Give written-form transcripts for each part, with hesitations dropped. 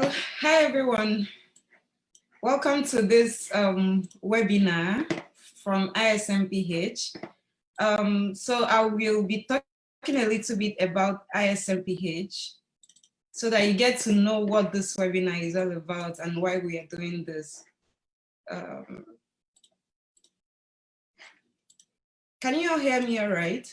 Hi, everyone. Welcome to this webinar from ISMPH. So I will be talking a little bit about ISMPH so that you get to know what this webinar is all about and why we are doing this. Can you all hear me all right?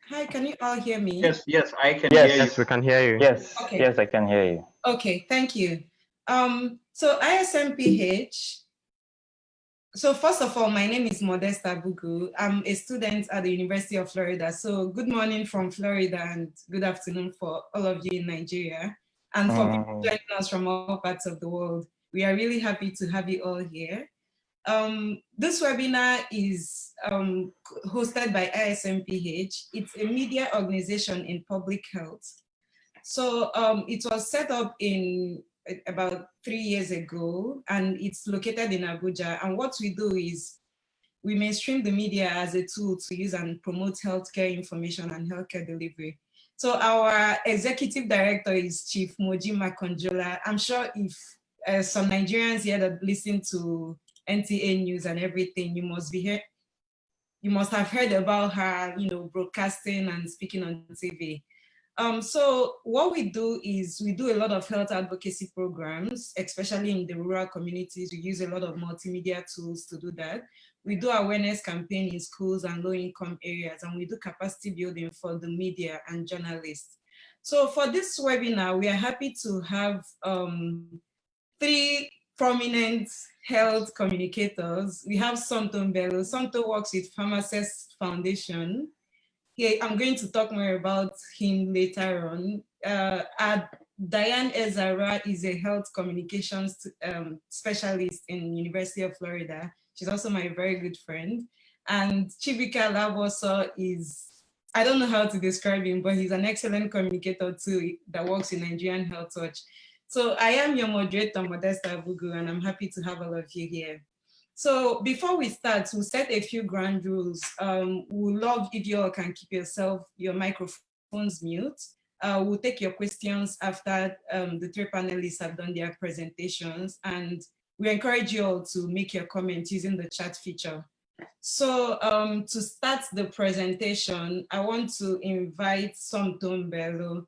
Hi, can you all hear me? Yes, I can hear you. Yes, we can hear you. Yes, Okay. yes, I can hear you. Okay, thank you. So ISMPH, so first of all, my name is Modesta Bugu. I'm a student at the University of Florida. So good morning from Florida and good afternoon for all of you in Nigeria and for people joining us from all parts of the world. We are really happy to have you all here. This webinar is hosted by ISMPH. It's a media organization in public health. So it was set up in about 3 years ago, and it's located in Abuja. And what we do is we mainstream the media as a tool to use and promote healthcare information and healthcare delivery. So our executive director is Chief Moji Makonjola. I'm sure if some Nigerians here that listen to NTA News and everything, you must have heard about her, broadcasting and speaking on TV. So what we do is we do a lot of health advocacy programs, especially in the rural communities. We use a lot of multimedia tools to do that. We do awareness campaign in schools and low-income areas, and we do capacity building for the media and journalists. So for this webinar, we are happy to have 3 prominent health communicators. We have Somto Bello. Somto works with Pharmacist Foundation. I'm going to talk more about him later on. Diane Ezara is a health communications specialist in University of Florida. She's also my very good friend. And Chibika Laboso is, I don't know how to describe him, but he's an excellent communicator too that works in Nigerian Health Watch. So I am your moderator, Modesta Bugu, and I'm happy to have all of you here. So before we start, we'll set a few ground rules. We'd love if you all can keep your microphones mute. We'll take your questions after the 3 panelists have done their presentations, and we encourage you all to make your comments using the chat feature. So to start the presentation, I want to invite Somto Bello.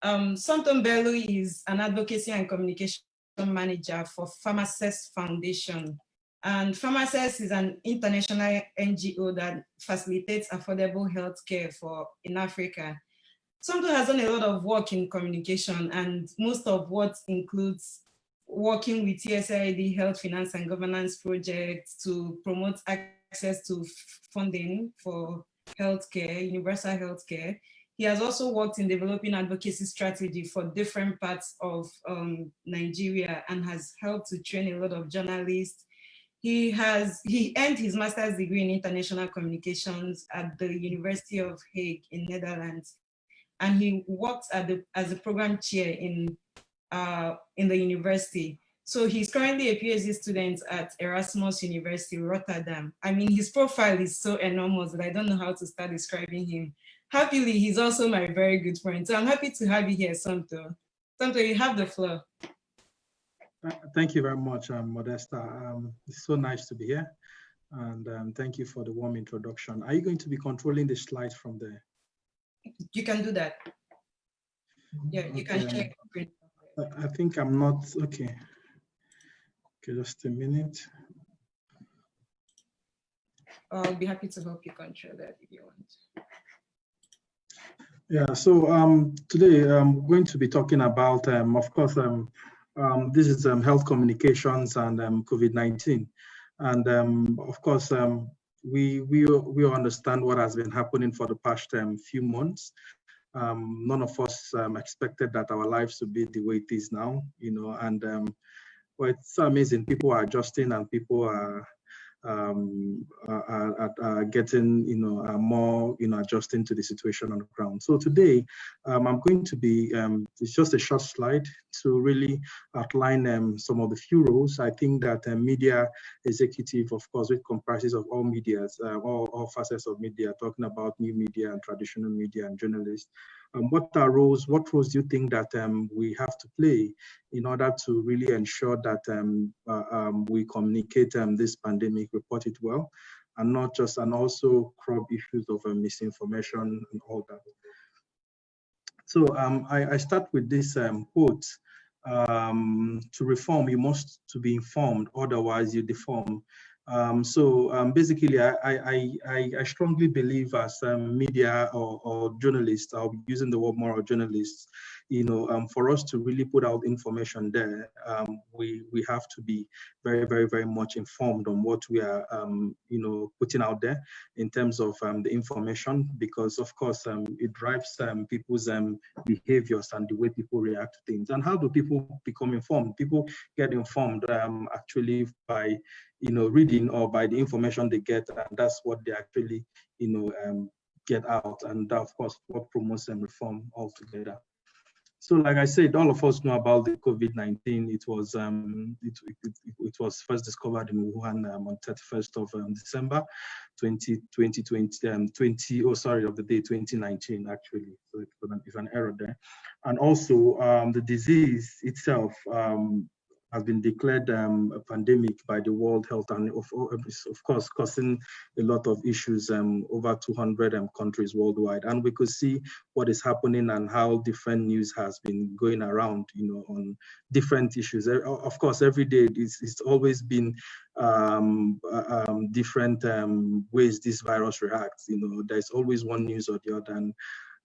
Somto Bello is an advocacy and communication manager for Pharmacist Foundation. And Pharmacist is an international NGO that facilitates affordable healthcare in Africa. Somto has done a lot of work in communication, and most of what includes working with USAID Health Finance and Governance projects to promote access to funding for healthcare, universal healthcare. He has also worked in developing advocacy strategy for different parts of Nigeria and has helped to train a lot of journalists. He earned his master's degree in international communications at the University of Hague in Netherlands, and he works as a program chair in the university. So he's currently a PhD student at Erasmus University, Rotterdam. I mean, his profile is so enormous that I don't know how to start describing him. Happily, he's also my very good friend. So I'm happy to have you here, Somto. Somto, you have the floor. Thank you very much, Modesta. It's so nice to be here. And thank you for the warm introduction. Are you going to be controlling the slides from there? You can do that. Yeah, you can share. I think I'm not, okay. Okay, just a minute. I'll be happy to help you control that if you want. Yeah, so today I'm going to be talking about, of course, this is health communications and COVID-19. And of course, we understand what has been happening for the past few months. None of us expected that our lives would be the way it is now, and well, it's amazing. People are adjusting and people are getting, more, adjusting to the situation on the ground. So today, I'm going to be, it's just a short slide to really outline some of the few roles. I think that media executive, of course, it comprises of all medias, all facets of media, talking about new media and traditional media and journalists. What roles do you think that we have to play in order to really ensure that we communicate this pandemic, report it well, and not just, and also curb issues of misinformation and all that. So I start with this quote, to reform, you must to be informed, otherwise you deform. Basically, I strongly believe as media or journalists, I'll be using the word moral journalists, for us to really put out information there, we have to be very, very, very much informed on what we are, putting out there in terms of the information, because of course it drives people's behaviors and the way people react to things. And how do people become informed? People get informed actually by reading or by the information they get, and that's what they actually get out, and that, of course, what promotes reform altogether. So, like I said, all of us know about the COVID-19. It was it was first discovered in Wuhan on 31st of December, 2020, of the day 2019 actually. So it's an error there, and also the disease itself has been declared a pandemic by the World Health, and of course causing a lot of issues over 200 countries worldwide. And we could see what is happening and how different news has been going around, on different issues. Of course, every day it's always been different ways this virus reacts. There's always one news or the other,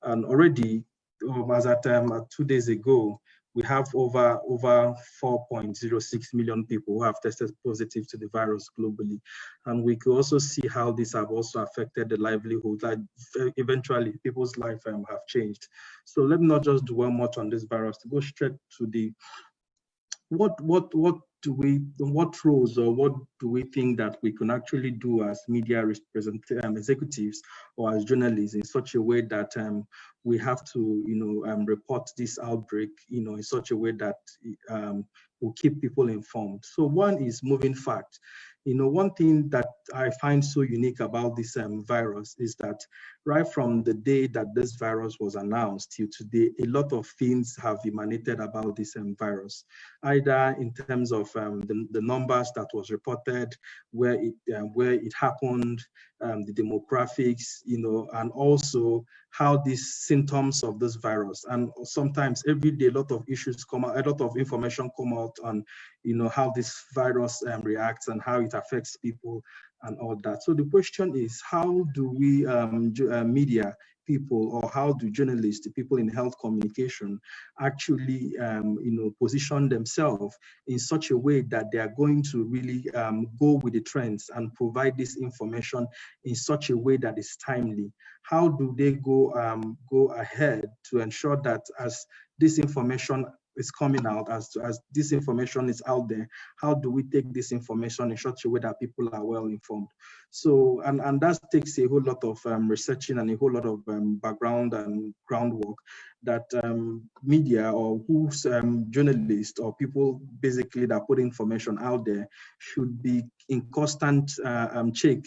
and already, as at 2 days ago, we have over 4.06 million people who have tested positive to the virus globally. And we could also see how this have also affected the livelihood. Like eventually people's life have changed. So let me not just dwell much on this virus, to go straight to the, what roles or what do we think that we can actually do as media executives or as journalists in such a way that we have to, report this outbreak, in such a way that will keep people informed. So one is moving fact. One thing that I find so unique about this virus is that right from the day that this virus was announced till today, a lot of things have emanated about this virus, either in terms of the numbers that was reported, where it happened, the demographics, and also how these symptoms of this virus, and sometimes every day a lot of issues come out, a lot of information come out on, how this virus reacts and how it affects people and all that. So the question is, how do we media people, or how do journalists, the people in health communication, actually position themselves in such a way that they are going to really go with the trends and provide this information in such a way that is timely? How do they go ahead to ensure that as this information is coming out, as this information is out there, how do we take this information in such a way that people are well informed? So, and that takes a whole lot of researching and a whole lot of background and groundwork that media, or who's journalists or people basically that put information out there, should be in constant check,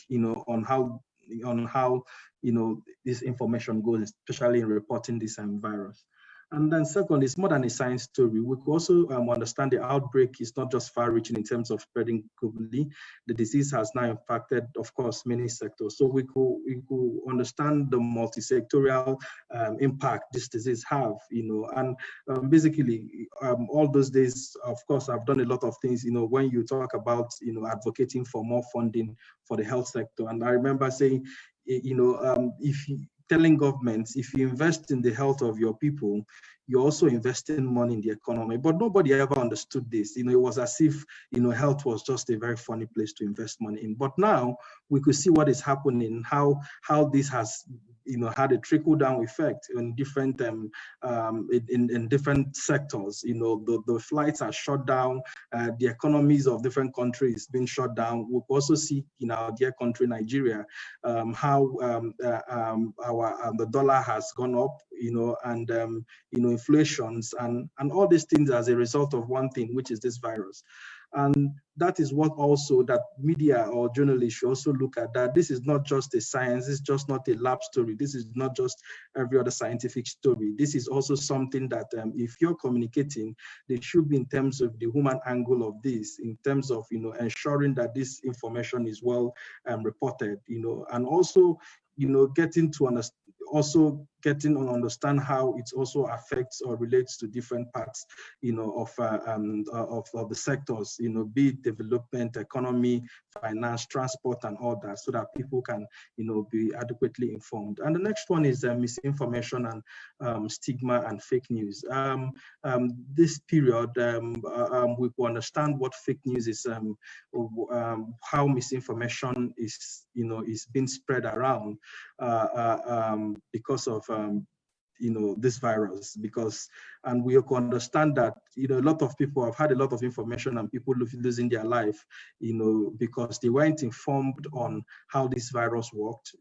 on how this information goes, especially in reporting this virus. And then second, it's more than a science story. We could also understand the outbreak is not just far-reaching in terms of spreading globally. The disease has now impacted, of course, many sectors. So we could understand the multi-sectorial impact this disease have, and basically all those days, of course, I've done a lot of things, when you talk about, advocating for more funding for the health sector. And I remember saying, telling governments, if you invest in the health of your people, you're also investing money in the economy. But nobody ever understood this. It was as if, health was just a very funny place to invest money in. But now we could see what is happening, how this has had a trickle-down effect in different in different sectors. The flights are shut down, the economies of different countries being shut down. We also see in our dear country Nigeria how the dollar has gone up, and inflations and all these things as a result of one thing, which is this virus. And that is what also that media or journalists should also look at, that this is not just a science, it's just not a lab story. This is not just every other scientific story. This is also something that if you're communicating, they should be in terms of the human angle of this, in terms of, ensuring that this information is well reported, and also, getting to understand how it also affects or relates to different parts, of the sectors, be it development, economy, finance, transport, and all that, so that people can, be adequately informed. And the next one is misinformation and stigma and fake news. This period, we will understand what fake news is, how misinformation is, is being spread around because of this virus, and we can understand that a lot of people have had a lot of information and people losing their life, because they weren't informed on how this virus works,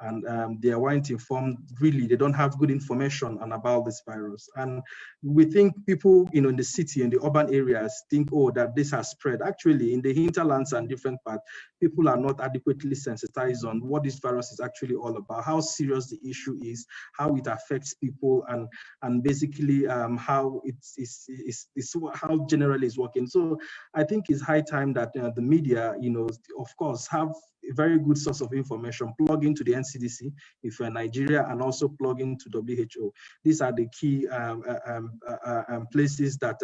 and they weren't informed. Really, they don't have good information about this virus. And we think people, in the city, in the urban areas, think, oh, that this has spread. Actually, in the hinterlands and different parts, people are not adequately sensitized on what this virus is actually all about, how serious the issue is, how it affects people, and basically how how generally it's working. So I think it's high time that the media, of course, have a very good source of information, plug into the NCDC if you're Nigeria, and also plug into WHO. These are the key places that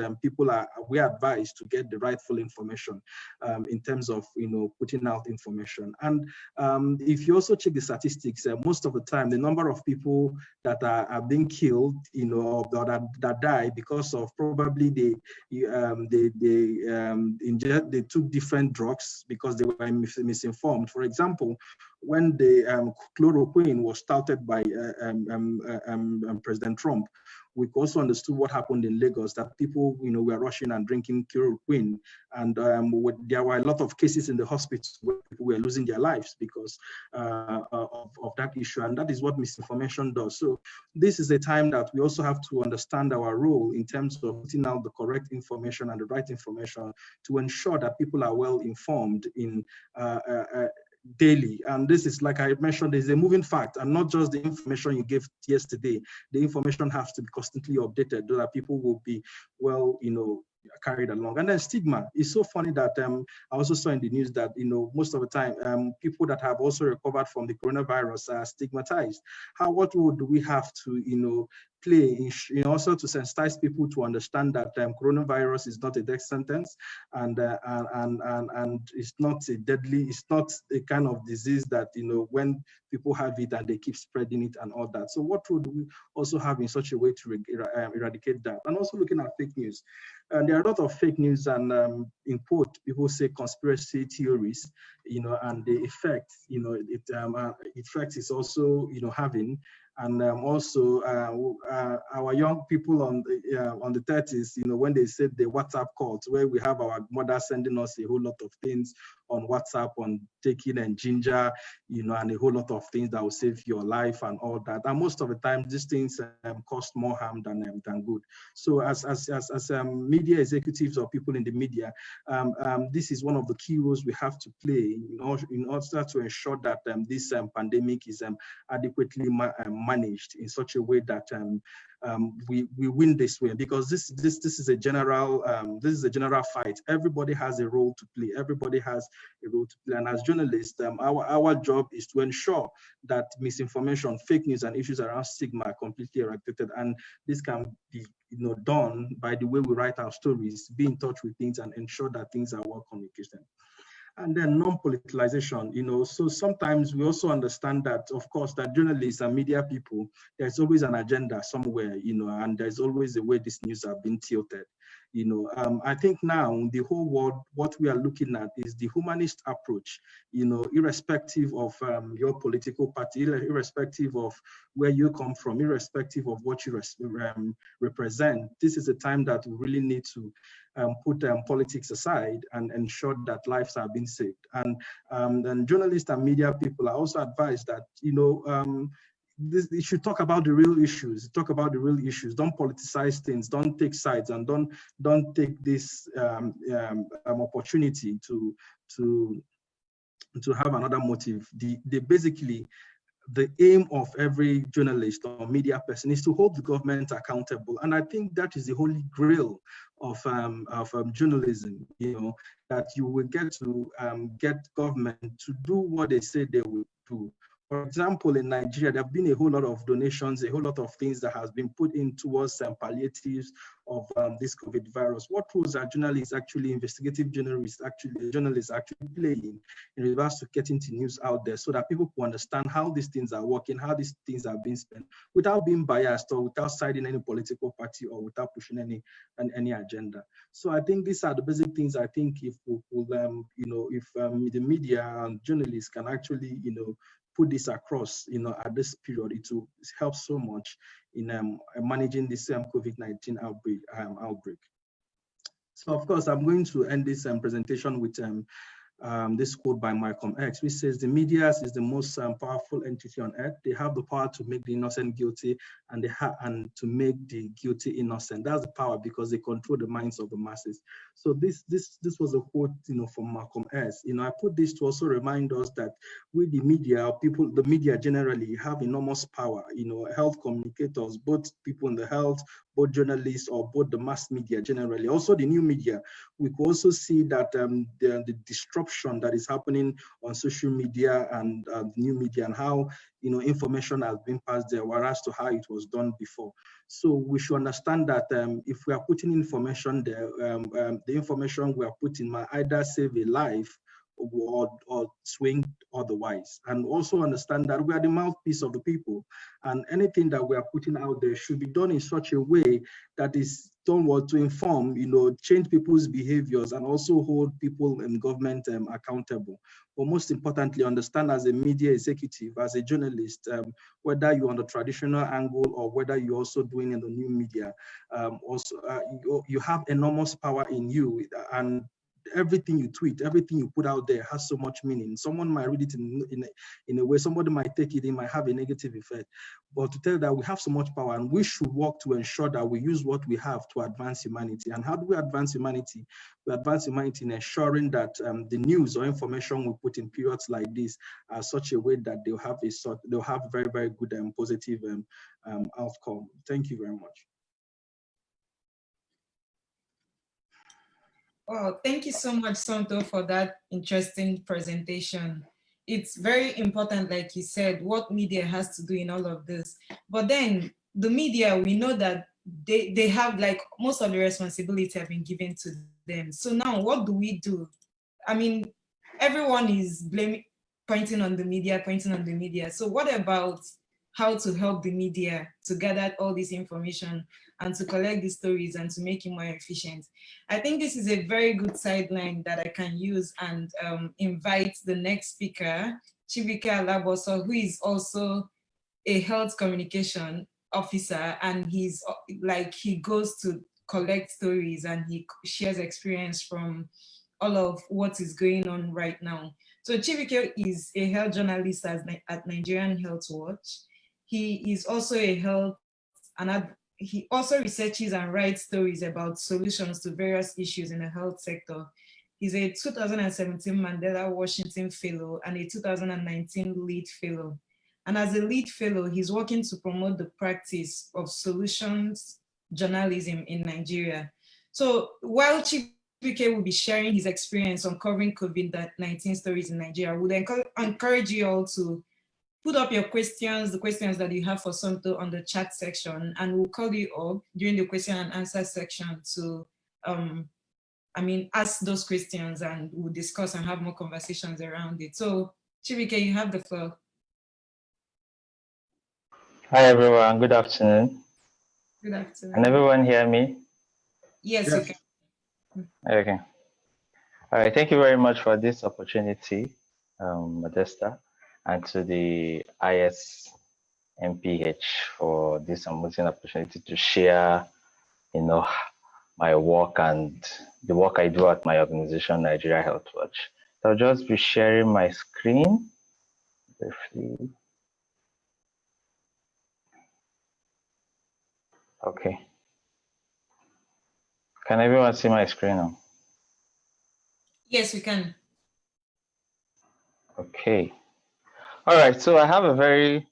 we're advised to get the rightful information in terms of putting out information. And if you also check the statistics, most of the time the number of people that are being killed, or that die because of probably they took different drugs because they were misinformed. For example, when the chloroquine was started by President Trump, we also understood what happened in Lagos, that people, were rushing and drinking chloroquine, and there were a lot of cases in the hospitals where people were losing their lives because of that issue, and that is what misinformation does. So this is a time that we also have to understand our role in terms of putting out the correct information and the right information to ensure that people are well informed in daily. And this is, like I mentioned, is a moving fact, and not just the information you gave yesterday. The information has to be constantly updated so that people will be well, carried along. And then stigma. It's so funny that I also saw in the news that most of the time people that have also recovered from the coronavirus are stigmatized. What role do we have to play in also to sensitize people to understand that coronavirus is not a death sentence, and it's not a deadly, it's not a kind of disease that when people have it and they keep spreading it and all that. So what role do we also have in such a way to eradicate that? And also looking at fake news. And there are a lot of fake news, and in quote, people say conspiracy theories, and the effect, effect is also, having. And also our young people on the 30s, when they said the WhatsApp calls, where we have our mother sending us a whole lot of things on WhatsApp on taking and ginger, and a whole lot of things that will save your life and all that. And most of the time, these things cost more harm than good. So as media executives or people in the media, this is one of the key roles we have to play in order to ensure that this pandemic is adequately managed in such a way that we win this way, because this is a general fight. Everybody has a role to play. Everybody has a role to play, and as journalists, our job is to ensure that misinformation, fake news, and issues around stigma are completely eradicated. And this can be done by the way we write our stories, be in touch with things, and ensure that things are well communicated. And then non-politicalization, so sometimes we also understand that, of course, that journalists and media people, there's always an agenda somewhere, and there's always a way these news have been tilted. I think now the whole world, what we are looking at is the humanist approach, irrespective of your political party, irrespective of where you come from, irrespective of what you represent. This is a time that we really need to put politics aside and ensure that lives are being saved. And journalists and media people are also advised that, you should talk about the real issues. Talk about the real issues. Don't politicize things. Don't take sides, and don't take this opportunity to have another motive. Basically, the aim of every journalist or media person is to hold the government accountable, and I think that is the holy grail of journalism. That you will get to get government to do what they say they will do. For example, in Nigeria, there have been a whole lot of donations, a whole lot of things that has been put in towards palliatives of this COVID virus. What roles are journalists actually, investigative journalists actually playing in regards to getting the news out there so that people can understand how these things are working, how these things are being spent, without being biased or without siding any political party or without pushing any agenda. So I think these are the basic things. I think if we if the media and journalists can actually, put this across, at this period, it will help so much in managing this COVID-19 outbreak. So, of course, I'm going to end this presentation with this quote by Malcolm X, which says, "The media is the most powerful entity on earth. They have the power to make the innocent guilty and to make the guilty innocent." That's the power, because they control the minds of the masses. So this was a quote, from Malcolm X. I put this to also remind us that we, the media, the media generally, have enormous power. Health communicators, both people in the health, both journalists, or both the mass media generally. Also, the new media, we could also see that the disruption that is happening on social media and the new media, and how information has been passed there, whereas to how it was done before. So we should understand that if we are putting information there, the information we are putting might either save a life or swing otherwise. And also understand that we are the mouthpiece of the people, and anything that we are putting out there should be done in such a way that is done to inform, change people's behaviors, and also hold people in government accountable. But most importantly, understand as a media executive, as a journalist, whether you're on the traditional angle or whether you're also doing in the new media, you have enormous power in you, and everything you tweet, everything you put out there has so much meaning. Someone might read it in a way, somebody might take it, it might have a negative effect. But to tell you that we have so much power, and we should work to ensure that we use what we have to advance humanity. And how do we advance humanity? We advance humanity in ensuring that the news or information we put in periods like this are such a way that they'll have very, very good and positive outcome. Thank you very much. Oh, thank you so much, Somto, for that interesting presentation. It's very important, like you said, what media has to do in all of this. But then the media, we know that they have, like, most of the responsibility have been given to them. So now what do we do? I mean, everyone is pointing on the media. So what about how to help the media to gather all this information and to collect these stories and to make it more efficient? I think this is a very good sideline that I can use and invite the next speaker, Chibuike Alaboso, who is also a health communication officer, and he goes to collect stories and he shares experience from all of what is going on right now. So Chibuike is a health journalist at Nigerian Health Watch. He is also he also researches and writes stories about solutions to various issues in the health sector. He's a 2017 Mandela Washington Fellow and a 2019 Lead Fellow. And as a Lead Fellow, he's working to promote the practice of solutions journalism in Nigeria. So while Chibuike will be sharing his experience on covering COVID-19 stories in Nigeria, I would encourage you all to put up your questions, the questions that you have for Somto, on the chat section, and we'll call you up during the question and answer section to, ask those questions, and we'll discuss and have more conversations around it. So Chibuike, you have the floor. Hi everyone, good afternoon. Good afternoon. Can everyone hear me? Yes, you can. Okay. All right. Thank you very much for this opportunity, Modesta, and to the ISMPH for this amazing opportunity to share, my work and the work I do at my organization, Nigeria Health Watch. So I'll just be sharing my screen briefly. Okay. Can everyone see my screen now? Yes, we can. Okay. All right. So I have a very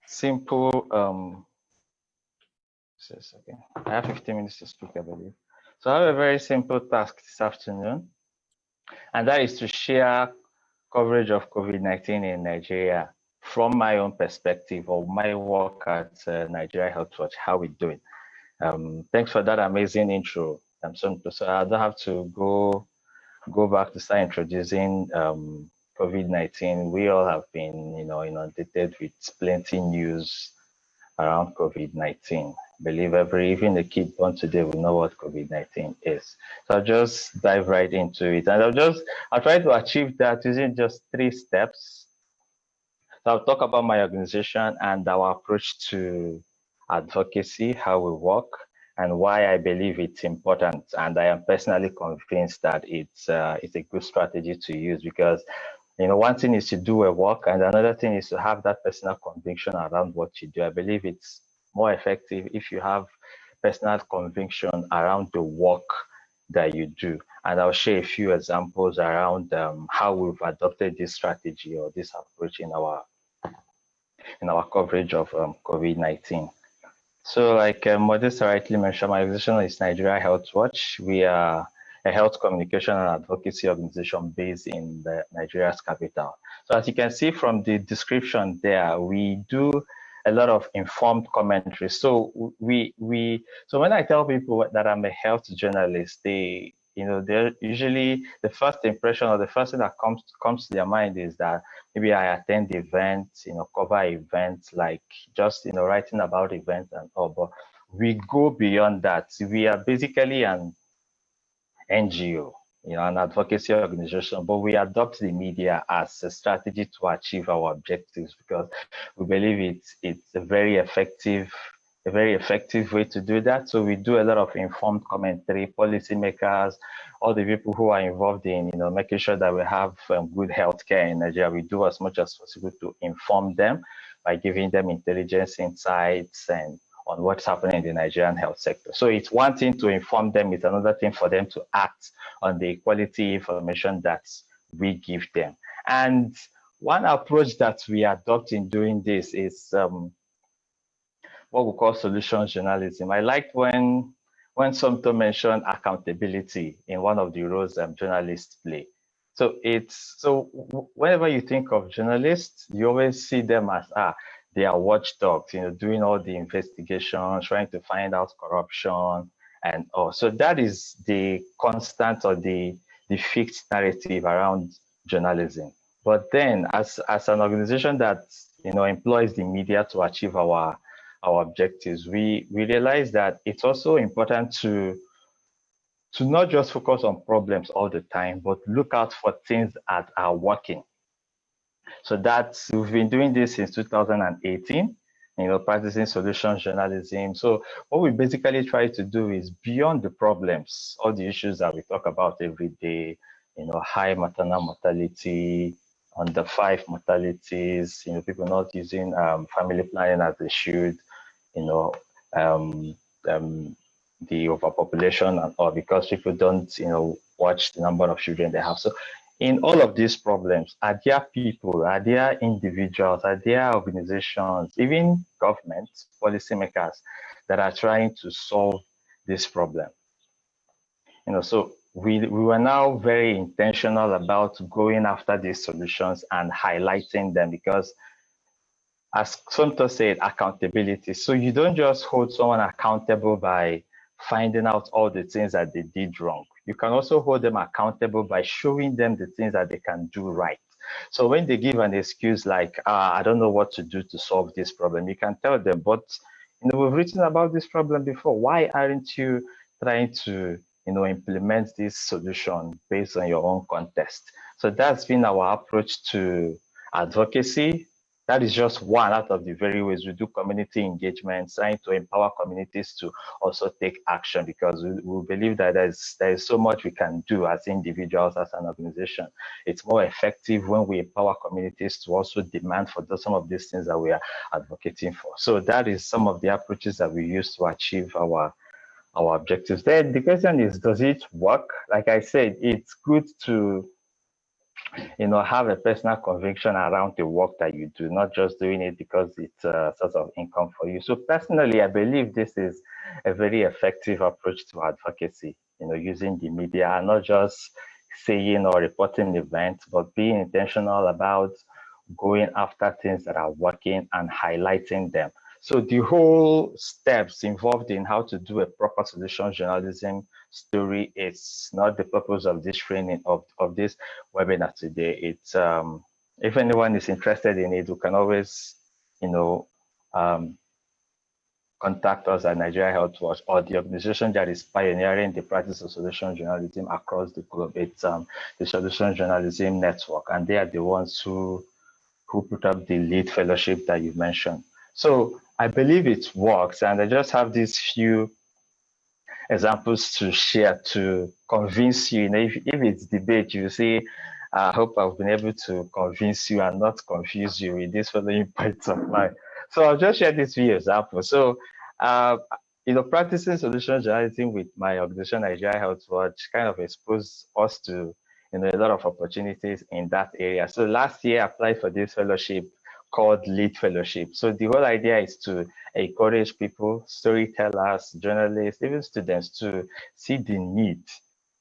simple okay. I have 15 minutes to speak, I believe. So I have a very simple task this afternoon, and that is to share coverage of COVID-19 in Nigeria from my own perspective or my work at Nigeria Health Watch, how we do it. Thanks for that amazing intro. So I don't have to go back to start introducing COVID-19. We all have been, inundated with plenty news around COVID-19. Believe even the kid born today will know what COVID-19 is. So I'll just dive right into it, and I'll try to achieve that using just 3 steps. So I'll talk about my organization and our approach to advocacy, how we work, and why I believe it's important. And I am personally convinced that it's a good strategy to use because, one thing is to do a work, and another thing is to have that personal conviction around what you do. I believe it's more effective if you have personal conviction around the work that you do. And I'll share a few examples around how we've adopted this strategy or this approach in our coverage of COVID-19. So like Modesta rightly mentioned, my organization is Nigeria Health Watch. We are a health communication and advocacy organization based in Nigeria's capital. So as you can see from the description there, we do a lot of informed commentary. So so when I tell people that I'm a health journalist, they're usually the first impression or the first thing that comes to their mind is that maybe I attend events, cover events, like just writing about events and all. But we go beyond that. We are basically an NGO, an advocacy organization, but we adopt the media as a strategy to achieve our objectives because we believe it's a very effective way to do that. So we do a lot of informed commentary, policymakers, all the people who are involved in, making sure that we have good healthcare in Nigeria. We do as much as possible to inform them by giving them intelligence, insights, and on what's happening in the Nigerian health sector. So it's one thing to inform them, it's another thing for them to act on the quality information that we give them. And one approach that we adopt in doing this is what we call solutions journalism. I liked when Somto mentioned accountability in one of the roles journalists play. So whenever you think of journalists, you always see them as they are watchdogs, doing all the investigations, trying to find out corruption and all. So that is the constant or the fixed narrative around journalism. But then as an organization that employs the media to achieve our objectives, we realize that it's also important to not just focus on problems all the time, but look out for things that are working. So we've been doing this since 2018, practicing solutions journalism. So what we basically try to do is beyond the problems, all the issues that we talk about every day, high maternal mortality, under 5 mortalities, people not using family planning as they should, the overpopulation or because people don't, watch the number of children they have. So in all of these problems, are there people, are there individuals, are there organizations, even governments, policymakers that are trying to solve this problem? So we were now very intentional about going after these solutions and highlighting them because, as Somto said, accountability. So you don't just hold someone accountable by finding out all the things that they did wrong. You can also hold them accountable by showing them the things that they can do right. So when they give an excuse like, I don't know what to do to solve this problem, you can tell them, but we've written about this problem before. Why aren't you trying to implement this solution based on your own context. So that's been our approach to advocacy. That is just one out of the very ways we do community engagement, trying to empower communities to also take action, because we believe that there is so much we can do as individuals, as an organization. It's more effective when we empower communities to also demand for some of these things that we are advocating for. So that is some of the approaches that we use to achieve our objectives. Then the question is, does it work? Like I said, it's good to have a personal conviction around the work that you do, not just doing it because it's a source of income for you. So personally, I believe this is a very effective approach to advocacy, using the media and not just saying or reporting events, but being intentional about going after things that are working and highlighting them. So the whole steps involved in how to do a proper solution journalism story is not the purpose of this training, of this webinar today. It's if anyone is interested in it, you can always contact us at Nigeria Health Watch, or the organization that is pioneering the practice of solution journalism across the globe. It's the Solution Journalism Network, and they are the ones who put up the lead fellowship that you mentioned. So I believe it works, and I just have these few examples to share to convince you. If it's debate, you see, I hope I've been able to convince you and not confuse you with these following points of mine. So I'll just share these few examples. So, practicing solution journalism with my organization, Nigeria Health Watch, kind of exposed us to a lot of opportunities in that area. So last year, I applied for this fellowship called Lead Fellowship. So the whole idea is to encourage people, storytellers, journalists, even students, to see the need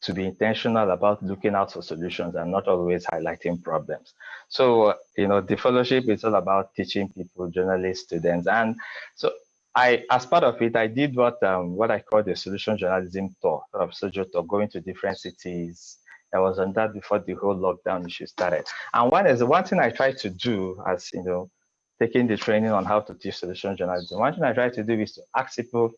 to be intentional about looking out for solutions and not always highlighting problems. So, the fellowship is all about teaching people, journalists, students. And so as part of it, I did what I call the solution journalism tour, sort of sojo tour, going to different cities. I was on that before the whole lockdown issue started. And one thing I tried to do, as taking the training on how to teach solution journalism, one thing I tried to do is to ask people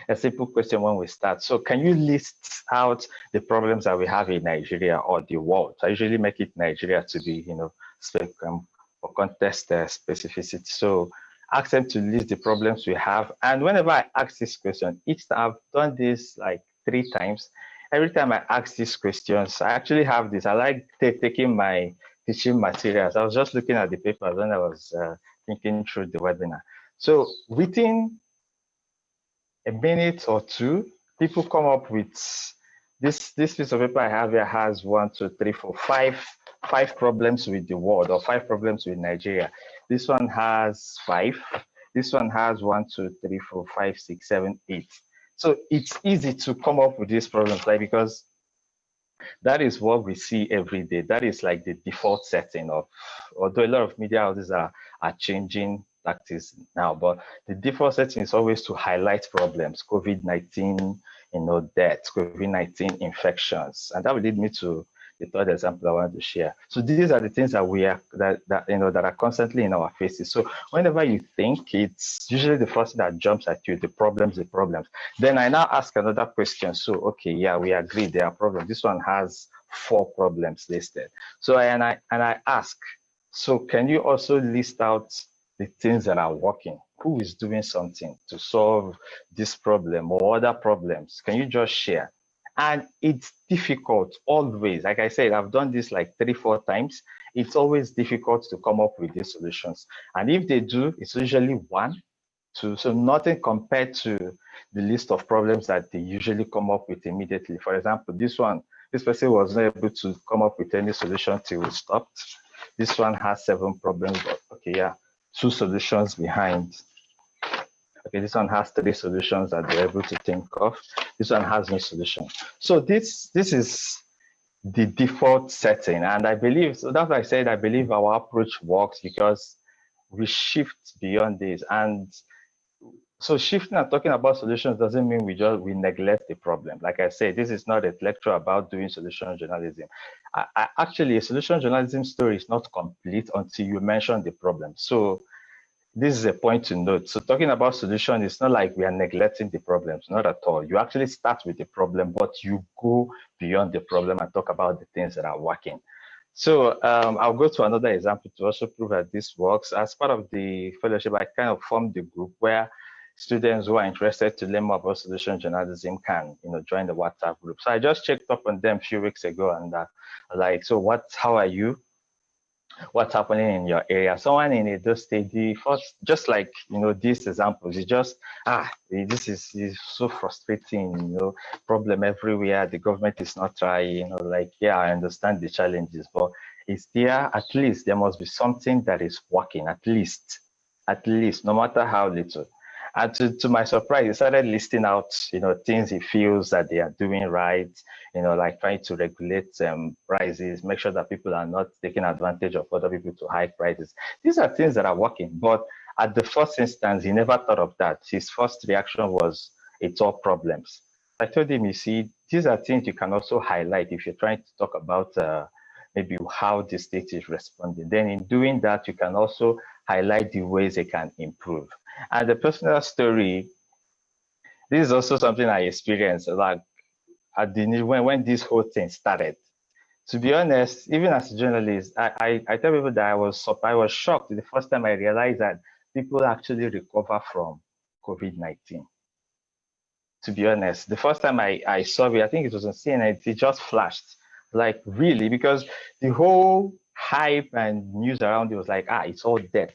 a simple question when we start. So can you list out the problems that we have in Nigeria or the world? I usually make it Nigeria to be, for context specificity. So ask them to list the problems we have. And whenever I ask this question, each time I've done this like 3 times, every time I ask these questions, I actually have this. I like taking my teaching materials. I was just looking at the papers when I was thinking through the webinar. So within a minute or 2, people come up with this piece of paper I have here has 1, 2, 3, 4, 5 problems with the world, or 5 problems with Nigeria. This one has 5. This one has 1, 2, 3, 4, 5, 6, 7, 8. So it's easy to come up with these problems, because that is what we see every day. That is like the default setting of, although a lot of media houses are changing tactics now, but the default setting is always to highlight problems, COVID-19, deaths, COVID-19 infections. And that will lead me to the third example I wanted to share. So these are the things that that are constantly in our faces. So whenever you think, it's usually the first thing that jumps at you, the problems. Then I now ask another question. So, okay, yeah, we agree there are problems. This one has 4 problems listed. So I ask, so can you also list out the things that are working? Who is doing something to solve this problem or other problems? Can you just share? And it's difficult always. Like I said, I've done this like 3-4 times. It's always difficult to come up with these solutions. And if they do, it's usually 1, 2. So nothing compared to the list of problems that they usually come up with immediately. For example, this person was not able to come up with any solution till we stopped. This one has 7 problems, but okay, yeah, 2 solutions behind. Okay, this one has 3 solutions that they're able to think of. This one has no solution. So this is the default setting. And I believe, so that's why I said, I believe our approach works, because we shift beyond this. And so shifting and talking about solutions doesn't mean we neglect the problem. Like I said, this is not a lecture about doing solution journalism. Actually, a solution journalism story is not complete until you mention the problem. So this is a point to note. So talking about solution, it's not like we are neglecting the problems, not at all. You actually start with the problem, but you go beyond the problem and talk about the things that are working. So I'll go to another example to also prove that this works. As part of the fellowship, I kind of formed the group where students who are interested to learn more about solution journalism can, join the WhatsApp group. So I just checked up on them a few weeks ago and like, so how are you? What's happening in your area? Someone in Edo State, the first, just like, these examples, it's just, this is so frustrating, problem everywhere. The government is not trying, like, yeah, I understand the challenges, but it's there, at least there must be something that is working, at least, no matter how little. And to my surprise, he started listing out, things he feels that they are doing right, like trying to regulate prices, make sure that people are not taking advantage of other people to hike prices. These are things that are working. But at the first instance, he never thought of that. His first reaction was, it's all problems. I told him, you see, these are things you can also highlight if you're trying to talk about maybe how the state is responding. Then in doing that, you can also highlight the ways they can improve. And the personal story, this is also something I experienced, like at the when this whole thing started. To be honest, even as a journalist, I tell people that I was shocked the first time I realized that people actually recover from COVID-19. To be honest, the first time I saw it, I think it was on CNN, it just flashed. Like, really? Because the whole hype and news around it was like, it's all death.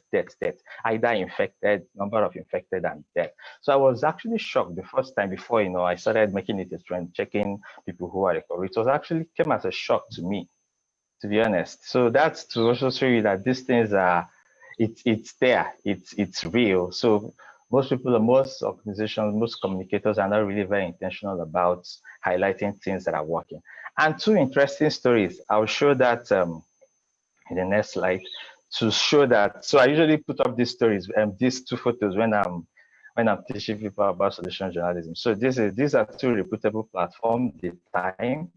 Either infected, number of infected and death. So I was actually shocked the first time before, I started making it a trend, checking people who are recovered. It was actually came as a shock to me, to be honest. So that's to also show you that these things are, it's there, it's real. So most people, most organizations, most communicators are not really very intentional about highlighting things that are working. And two interesting stories. I'll show that in the next slide to show that. So I usually put up these stories and these two photos when I'm teaching people about solution journalism. So these are two reputable platforms, The Time,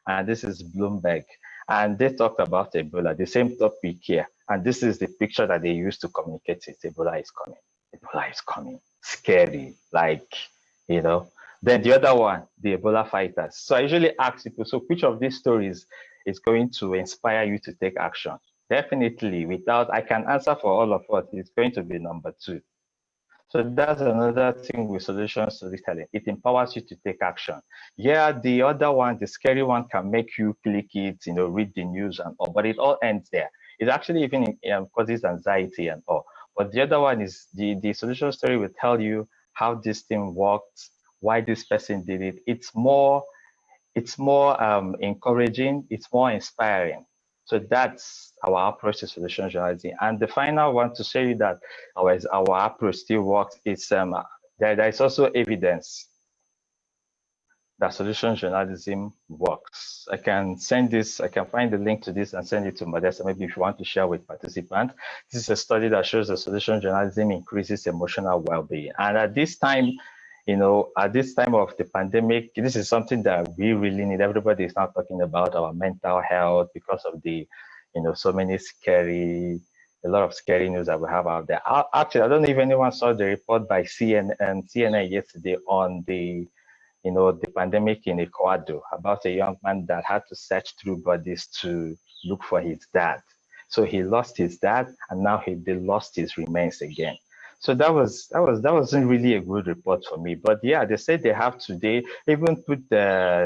and this is Bloomberg. And they talked about Ebola, the same topic here. And this is the picture that they used to communicate it. Ebola is coming. Ebola is coming. Scary, like, Then the other one, the Ebola fighters. So I usually ask people, so which of these stories is going to inspire you to take action? Definitely, I can answer for all of us, it's going to be number 2. So that's another thing with solution storytelling. It empowers you to take action. Yeah, the other one, the scary one, can make you click it, read the news and all, but it all ends there. It actually even causes anxiety and all. But the other one is the solution story will tell you how this thing worked, why this person did it. It's more encouraging, it's more inspiring. So that's our approach to solution journalism. And the final one to show you that our approach still works is there is also evidence that solution journalism works. I can find the link to this and send it to Modesta, maybe if you want to share with participants. This is a study that shows that solution journalism increases emotional well-being. And at this time, at this time of the pandemic, this is something that we really need. Everybody is now talking about our mental health because of the, so many a lot of scary news that we have out there. Actually, I don't know if anyone saw the report by CNN yesterday on the, the pandemic in Ecuador about a young man that had to search through bodies to look for his dad. So he lost his dad, and now they lost his remains again. So that wasn't really a good report for me. But yeah, they said they have today even put the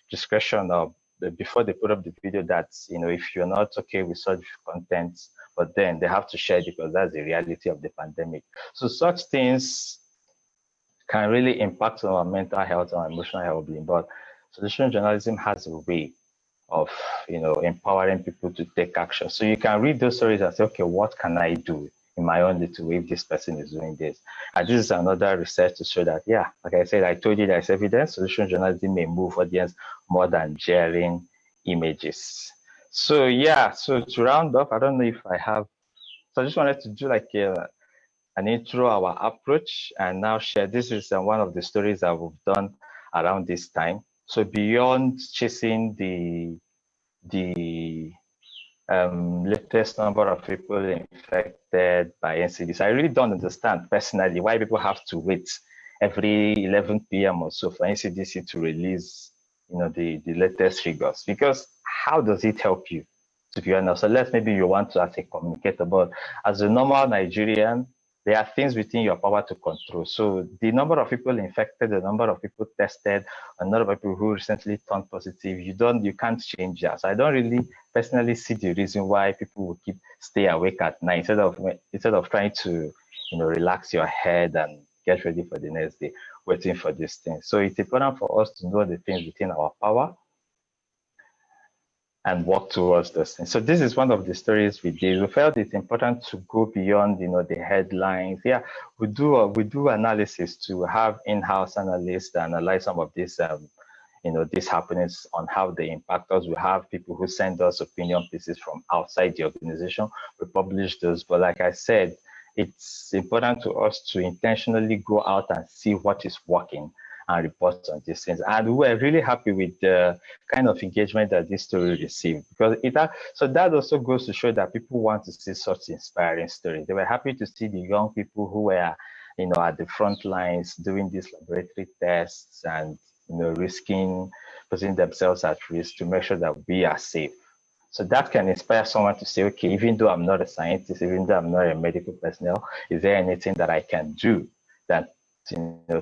discretion of before they put up the video that if you're not okay with such content, but then they have to share it because that's the reality of the pandemic. So such things can really impact on our mental health and emotional well-being. But solution journalism has a way of empowering people to take action. So you can read those stories and say, okay, what can I do in my own little way if this person is doing this? And this is another research to show that, yeah, like I said, I told you there's evidence solution journalism may move audience more than sharing images. So yeah, so to round up, I don't know if I have, so I just wanted to do like an intro, our approach, and now share. This is one of the stories that we've done around this time. So beyond chasing the latest number of people infected by NCDC. I really don't understand personally why people have to wait every 11 p.m. or so for NCDC to release, the latest figures. Because how does it help you, to be honest? So maybe you want to as a communicator, but as a normal Nigerian, there are things within your power to control. So the number of people infected, the number of people tested, a number of people who recently turned positive, you can't change that. So I don't really personally see the reason why people will stay awake at night instead of trying to, relax your head and get ready for the next day, waiting for these things. So it's important for us to know the things within our power and work towards those things. So this is one of the stories we did. We felt it's important to go beyond, the headlines. Yeah, we do analysis to have in-house analysts that analyze some of these, these happenings on how they impact us. We have people who send us opinion pieces from outside the organization. We publish those, but like I said, it's important to us to intentionally go out and see what is working and report on these things. And we were really happy with the kind of engagement that this story received, because so that also goes to show that people want to see such inspiring stories. They were happy to see the young people who were, at the front lines doing these laboratory tests and, putting themselves at risk to make sure that we are safe. So that can inspire someone to say, okay, even though I'm not a scientist, even though I'm not a medical personnel, is there anything that I can do that,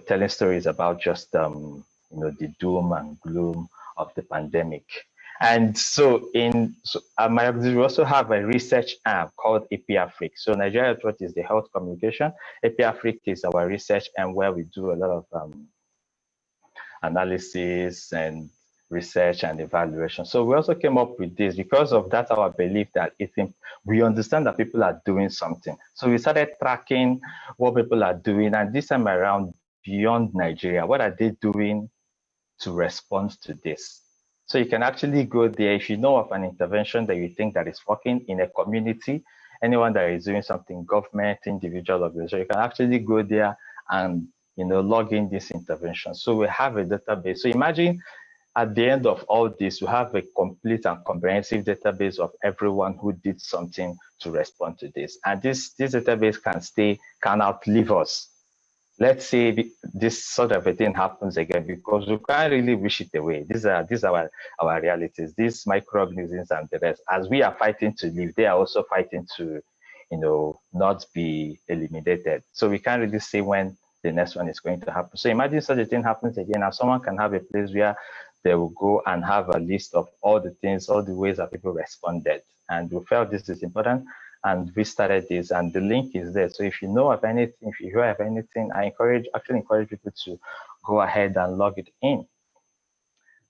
telling stories about just, the doom and gloom of the pandemic. And so my organization, we also have a research arm called AP-Africa. So Nigeria Health Watch is the health communication. AP-Africa is our research arm where we do a lot of analysis and research and evaluation. So we also came up with this because of that, our belief that we understand that people are doing something. So we started tracking what people are doing, and this time around, beyond Nigeria, what are they doing to respond to this? So you can actually go there if you know of an intervention that you think that is working in a community, anyone that is doing something, government, individual organization, you can actually go there and log in this intervention. So we have a database. So imagine at the end of all this, we have a complete and comprehensive database of everyone who did something to respond to this. And this database can outlive us. Let's say this sort of a thing happens again, because we can't really wish it away. These are our realities. These microorganisms and the rest, as we are fighting to live, they are also fighting to, not be eliminated. So we can't really say when the next one is going to happen. So imagine such a thing happens again, and someone can have a place where they will go and have a list of all the things, all the ways that people responded. And we felt this is important, and we started this, and the link is there. So if you know of anything, if you hear of anything, I actually encourage people to go ahead and log it in.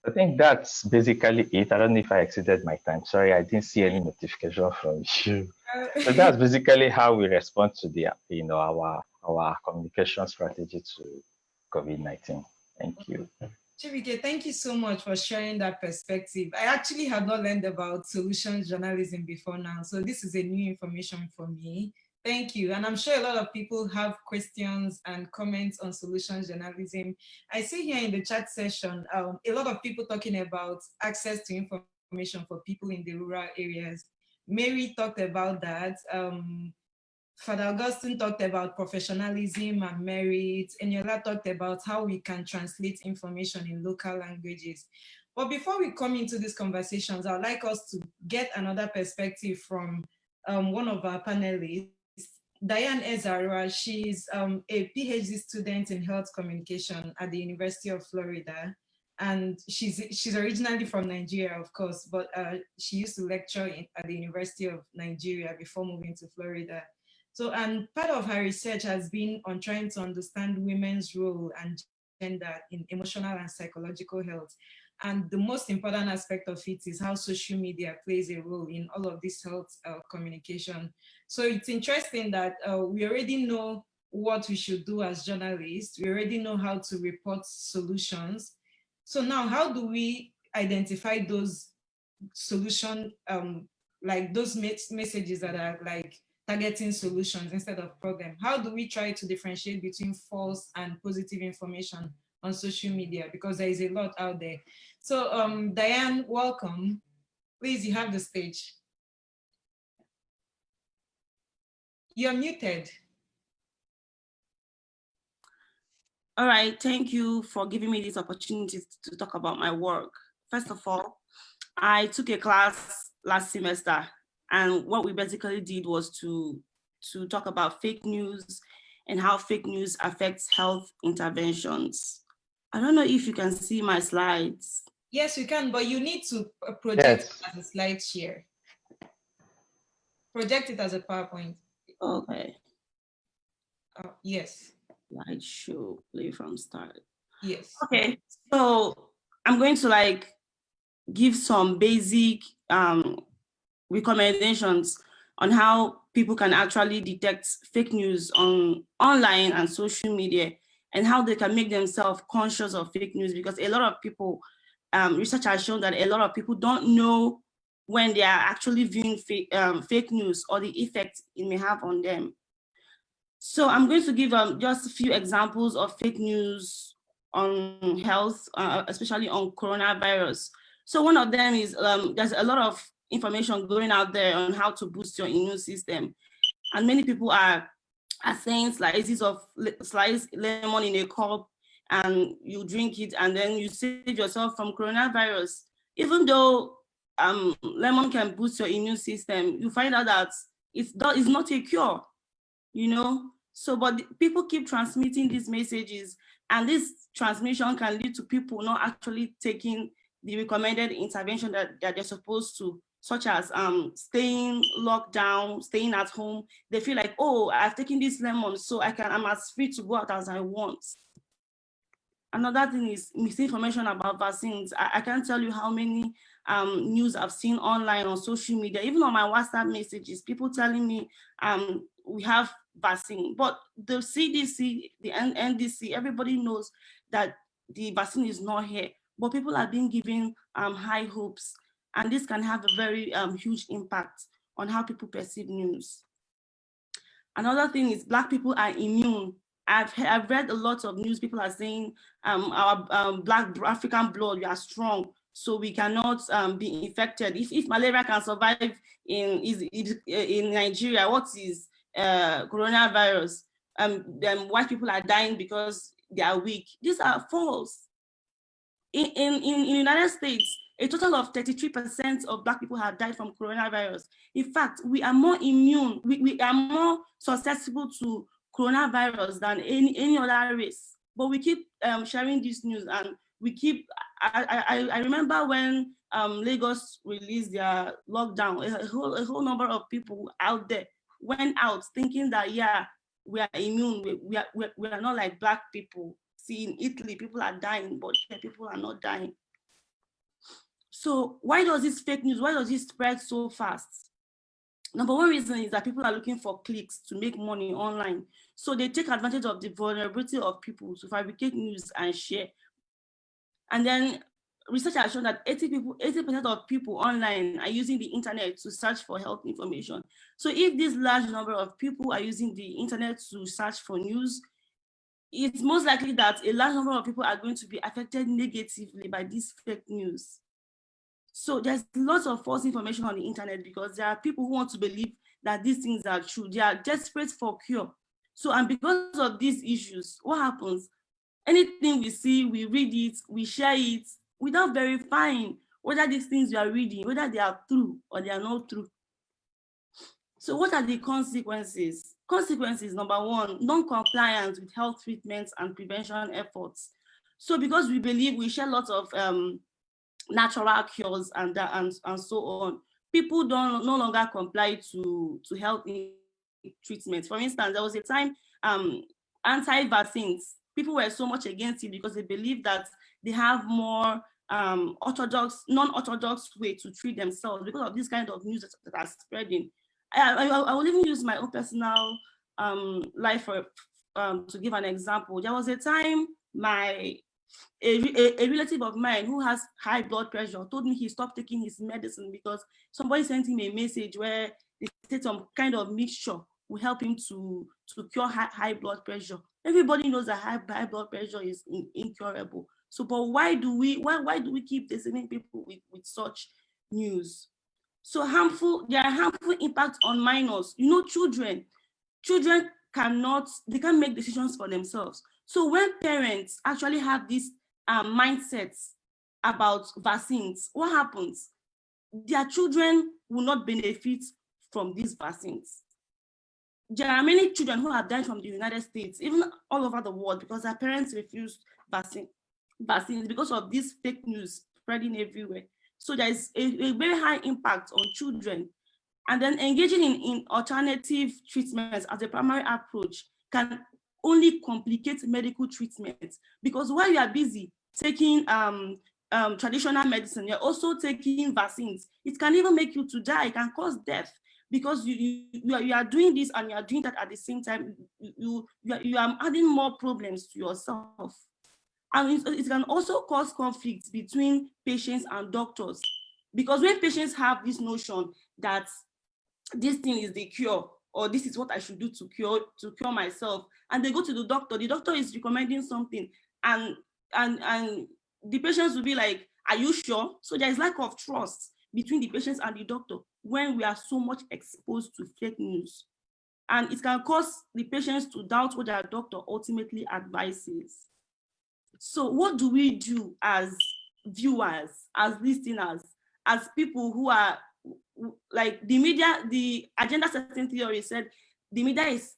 I think that's basically it. I don't know if I exceeded my time. Sorry, I didn't see any notification from you. So that's basically how we respond to the, our communication strategy to COVID-19. Thank you. Chibuike, thank you so much for sharing that perspective. I actually had not learned about solutions journalism before now, so this is a new information for me. Thank you. And I'm sure a lot of people have questions and comments on solutions journalism. I see here in the chat session, a lot of people talking about access to information for people in the rural areas. Mary talked about that. Father Augustine talked about professionalism and merit. Eniola talked about how we can translate information in local languages. But before we come into these conversations, I would like us to get another perspective from one of our panelists, Diane Ezara. She's a PhD student in health communication at the University of Florida. And she's originally from Nigeria, of course, but she used to lecture at the University of Nigeria before moving to Florida. So, and part of her research has been on trying to understand women's role and gender in emotional and psychological health. And the most important aspect of it is how social media plays a role in all of this health communication. So it's interesting that we already know what we should do as journalists. We already know how to report solutions. So now, how do we identify those solution, like those messages that are like targeting solutions instead of problem? How do we try to differentiate between false and positive information on social media? Because there is a lot out there. So Diane, welcome. Please, you have the stage. You're muted. All right, thank you for giving me this opportunity to talk about my work. First of all, I took a class last semester, and what we basically did was to talk about fake news and how fake news affects health interventions. I don't know if you can see my slides. Yes, you can, but you need to project Yes. it as a slide share. Project it as a PowerPoint. Okay. Yes. Slideshow, play from start. Yes. Okay, so I'm going to give some basic recommendations on how people can actually detect fake news online and social media, and how they can make themselves conscious of fake news, because a lot of people, research has shown that a lot of people don't know when they are actually viewing fake news or the effect it may have on them. So I'm going to give just a few examples of fake news on health, especially on coronavirus. So one of them is there's a lot of information going out there on how to boost your immune system. And many people are saying slices of sliced lemon in a cup and you drink it and then you save yourself from coronavirus. Even though lemon can boost your immune system, you find out that it's not a cure, you know? So, but people keep transmitting these messages, and this transmission can lead to people not actually taking the recommended intervention that they're supposed to, such as staying locked down, staying at home. They feel like, oh, I've taken this lemon, so I'm as free to go out as I want. Another thing is misinformation about vaccines. I can't tell you how many news I've seen online on social media, even on my WhatsApp messages, people telling me we have vaccine, but the CDC, the NDC, everybody knows that the vaccine is not here, but people are being given high hopes, and this can have a very huge impact on how people perceive news. Another thing is Black people are immune. I've read a lot of news. People are saying our Black African blood, we are strong, so we cannot be infected. If malaria can survive in Nigeria, what is coronavirus? Then white people are dying because they are weak. These are false. In the United States, a total of 33% of Black people have died from coronavirus. In fact, we are more immune, we are more susceptible to coronavirus than any other race. But we keep sharing this news, and we keep, I remember when Lagos released their lockdown, a whole number of people out there went out thinking that, yeah, we are immune, we are not like Black people. See, in Italy, people are dying, but people are not dying. So why does this fake news, why does it spread so fast? Number one reason is that people are looking for clicks to make money online. So they take advantage of the vulnerability of people to fabricate news and share. And then research has shown that 80% of people online are using the internet to search for health information. So if this large number of people are using the internet to search for news, it's most likely that a large number of people are going to be affected negatively by this fake news. So there's lots of false information on the internet because there are people who want to believe that these things are true. They are desperate for cure. So, and because of these issues, what happens? Anything we see, we read it, we share it without verifying whether these things we are reading, whether they are true or they are not true. So what are the consequences? Consequences, number one, non-compliance with health treatments and prevention efforts. So because we believe we share lots of natural cures and so on, people no longer comply to health treatments. For instance, there was a time anti-vaccines, people were so much against it because they believe that they have more non-orthodox way to treat themselves because of this kind of news that are spreading. I will even use my own personal life to give an example. There was a time a relative of mine who has high blood pressure told me he stopped taking his medicine because somebody sent him a message where they said some kind of mixture will help him to cure high blood pressure. Everybody knows that high blood pressure is incurable. So, but why do we keep deceiving people with such news? So there are harmful impacts on minors, children. children they can't make decisions for themselves. So when parents actually have this mindsets about vaccines, what happens? Their children will not benefit from these vaccines. There are many children who have died from the United States, even all over the world, because their parents refused vaccines because of this fake news spreading everywhere. So there is a very high impact on children. And then engaging in alternative treatments as a primary approach can only complicate medical treatments, because while you are busy taking traditional medicine, you're also taking vaccines. It can even make you to die. It can cause death, because you are doing this and you are doing that at the same time. You are adding more problems to yourself. And it can also cause conflicts between patients and doctors, because when patients have this notion that this thing is the cure, or this is what I should do to cure myself, and they go to the doctor is recommending something, and the patients will be like, are you sure? So there is lack of trust between the patients and the doctor when we are so much exposed to fake news. And it can cause the patients to doubt what their doctor ultimately advises. So what do we do as viewers, as listeners, as people who are like the media? The agenda setting theory said the media is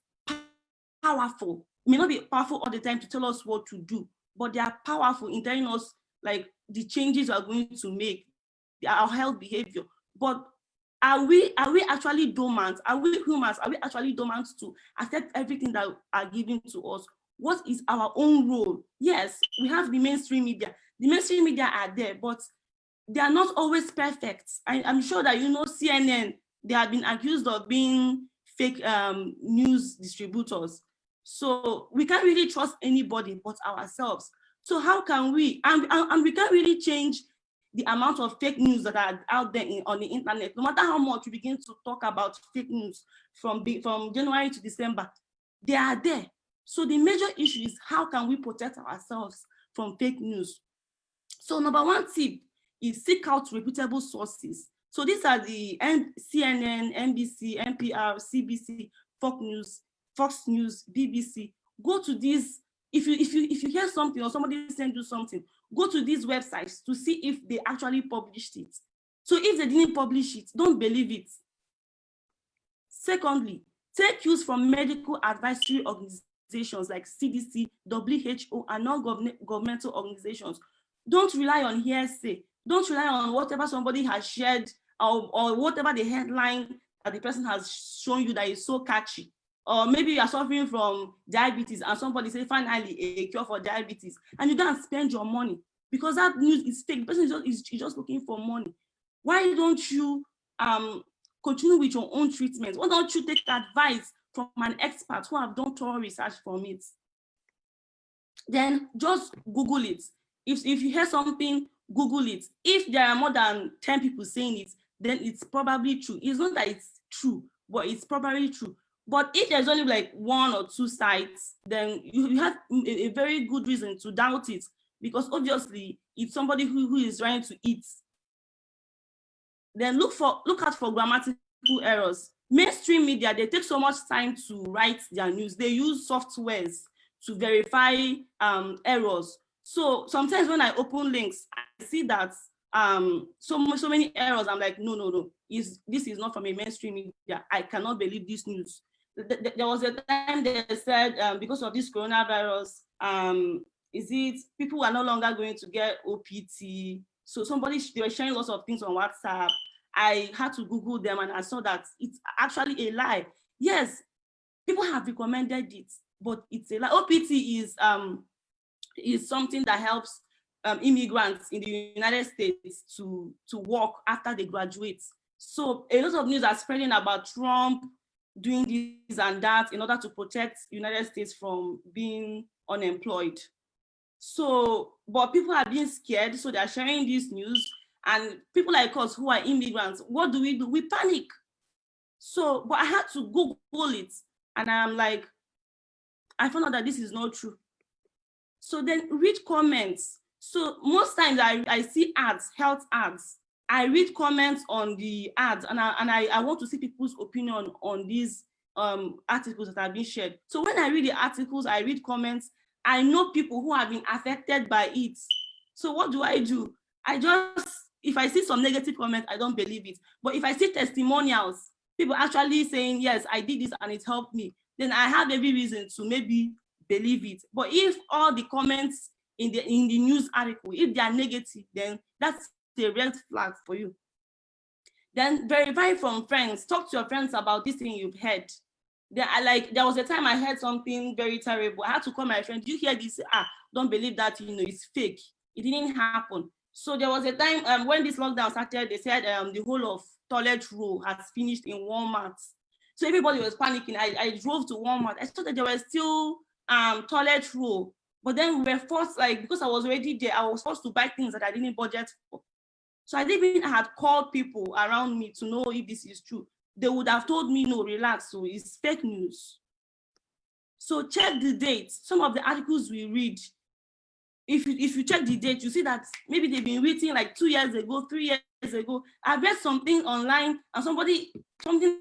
powerful. It may not be powerful all the time to tell us what to do, but they are powerful in telling us like the changes we are going to make, our health behavior. But are we actually dormant? Are we humans? Are we actually dormant to accept everything that are given to us? What is our own role? Yes, we have the mainstream media. The mainstream media are there, but they are not always perfect. I'm sure that you know CNN, they have been accused of being fake news distributors. So we can't really trust anybody but ourselves. So how can we, and we can't really change the amount of fake news that are out there on the internet. No matter how much we begin to talk about fake news from January to December, they are there. So the major issue is how can we protect ourselves from fake news? So number one tip is seek out reputable sources. So these are the CNN, NBC, NPR, CBC, Fox News, BBC. Go to these. If you hear something or somebody sends you something, go to these websites to see if they actually published it. So if they didn't publish it, don't believe it. Secondly, take cues from medical advisory organizations like CDC, WHO, and non-governmental organizations. Don't rely on hearsay. Don't rely on whatever somebody has shared or whatever the headline that the person has shown you that is so catchy. Or maybe you are suffering from diabetes and somebody says finally a cure for diabetes, and you don't spend your money because that news is fake. The person is just looking for money. Why don't you continue with your own treatment? Why don't you take advice from an expert who have done thorough research from it? Then just Google it. If you hear something, Google it. If there are more than 10 people saying it, then it's probably true. It's not that it's true, but it's probably true. But if there's only like one or two sites, then you have a very good reason to doubt it, because obviously it's somebody who is trying to eat. Then look out for grammatical errors. Mainstream media, they take so much time to write their news. They use softwares to verify errors. So sometimes when I open links, I see that so many errors. I'm like, no, this is not from a mainstream media. I cannot believe this news. There was a time they said because of this coronavirus, people are no longer going to get OPT. So they were sharing lots of things on WhatsApp. I had to Google them and I saw that it's actually a lie. Yes, people have recommended it, but it's a lie. OPT is something that helps immigrants in the United States to work after they graduate. So a lot of news are spreading about Trump doing this and that in order to protect the United States from being unemployed. So, but people are being scared, so they're sharing this news. And people like us who are immigrants, what do? We panic. So, but I had to Google it, and I'm like, I found out that this is not true. So then read comments. So most times I see ads, health ads. I read comments on the ads, and I want to see people's opinion on these articles that have been shared. So when I read the articles, I read comments, I know people who have been affected by it. So what do? I just, if I see some negative comments, I don't believe it. But if I see testimonials, people actually saying, yes, I did this and it helped me, then I have every reason to maybe believe it. But if all the comments in the news article, if they are negative, then that's a red flag for you. Then verify from friends. Talk to your friends about this thing you've heard. There was a time I heard something very terrible. I had to call my friend. Did you hear this? Don't believe that, it's fake. It didn't happen. So there was a time when this lockdown started, they said the whole of toilet roll has finished in Walmart. So everybody was panicking. I drove to Walmart. I thought that there were still toilet roll, but then we were forced, because I was already there, I was forced to buy things that I didn't budget for. So I had called people around me to know if this is true. They would have told me, no, relax, so it's fake news. So check the date. Some of the articles we read, if you check the date, you see that maybe they've been written like 2 years ago, 3 years ago. I've read something online and something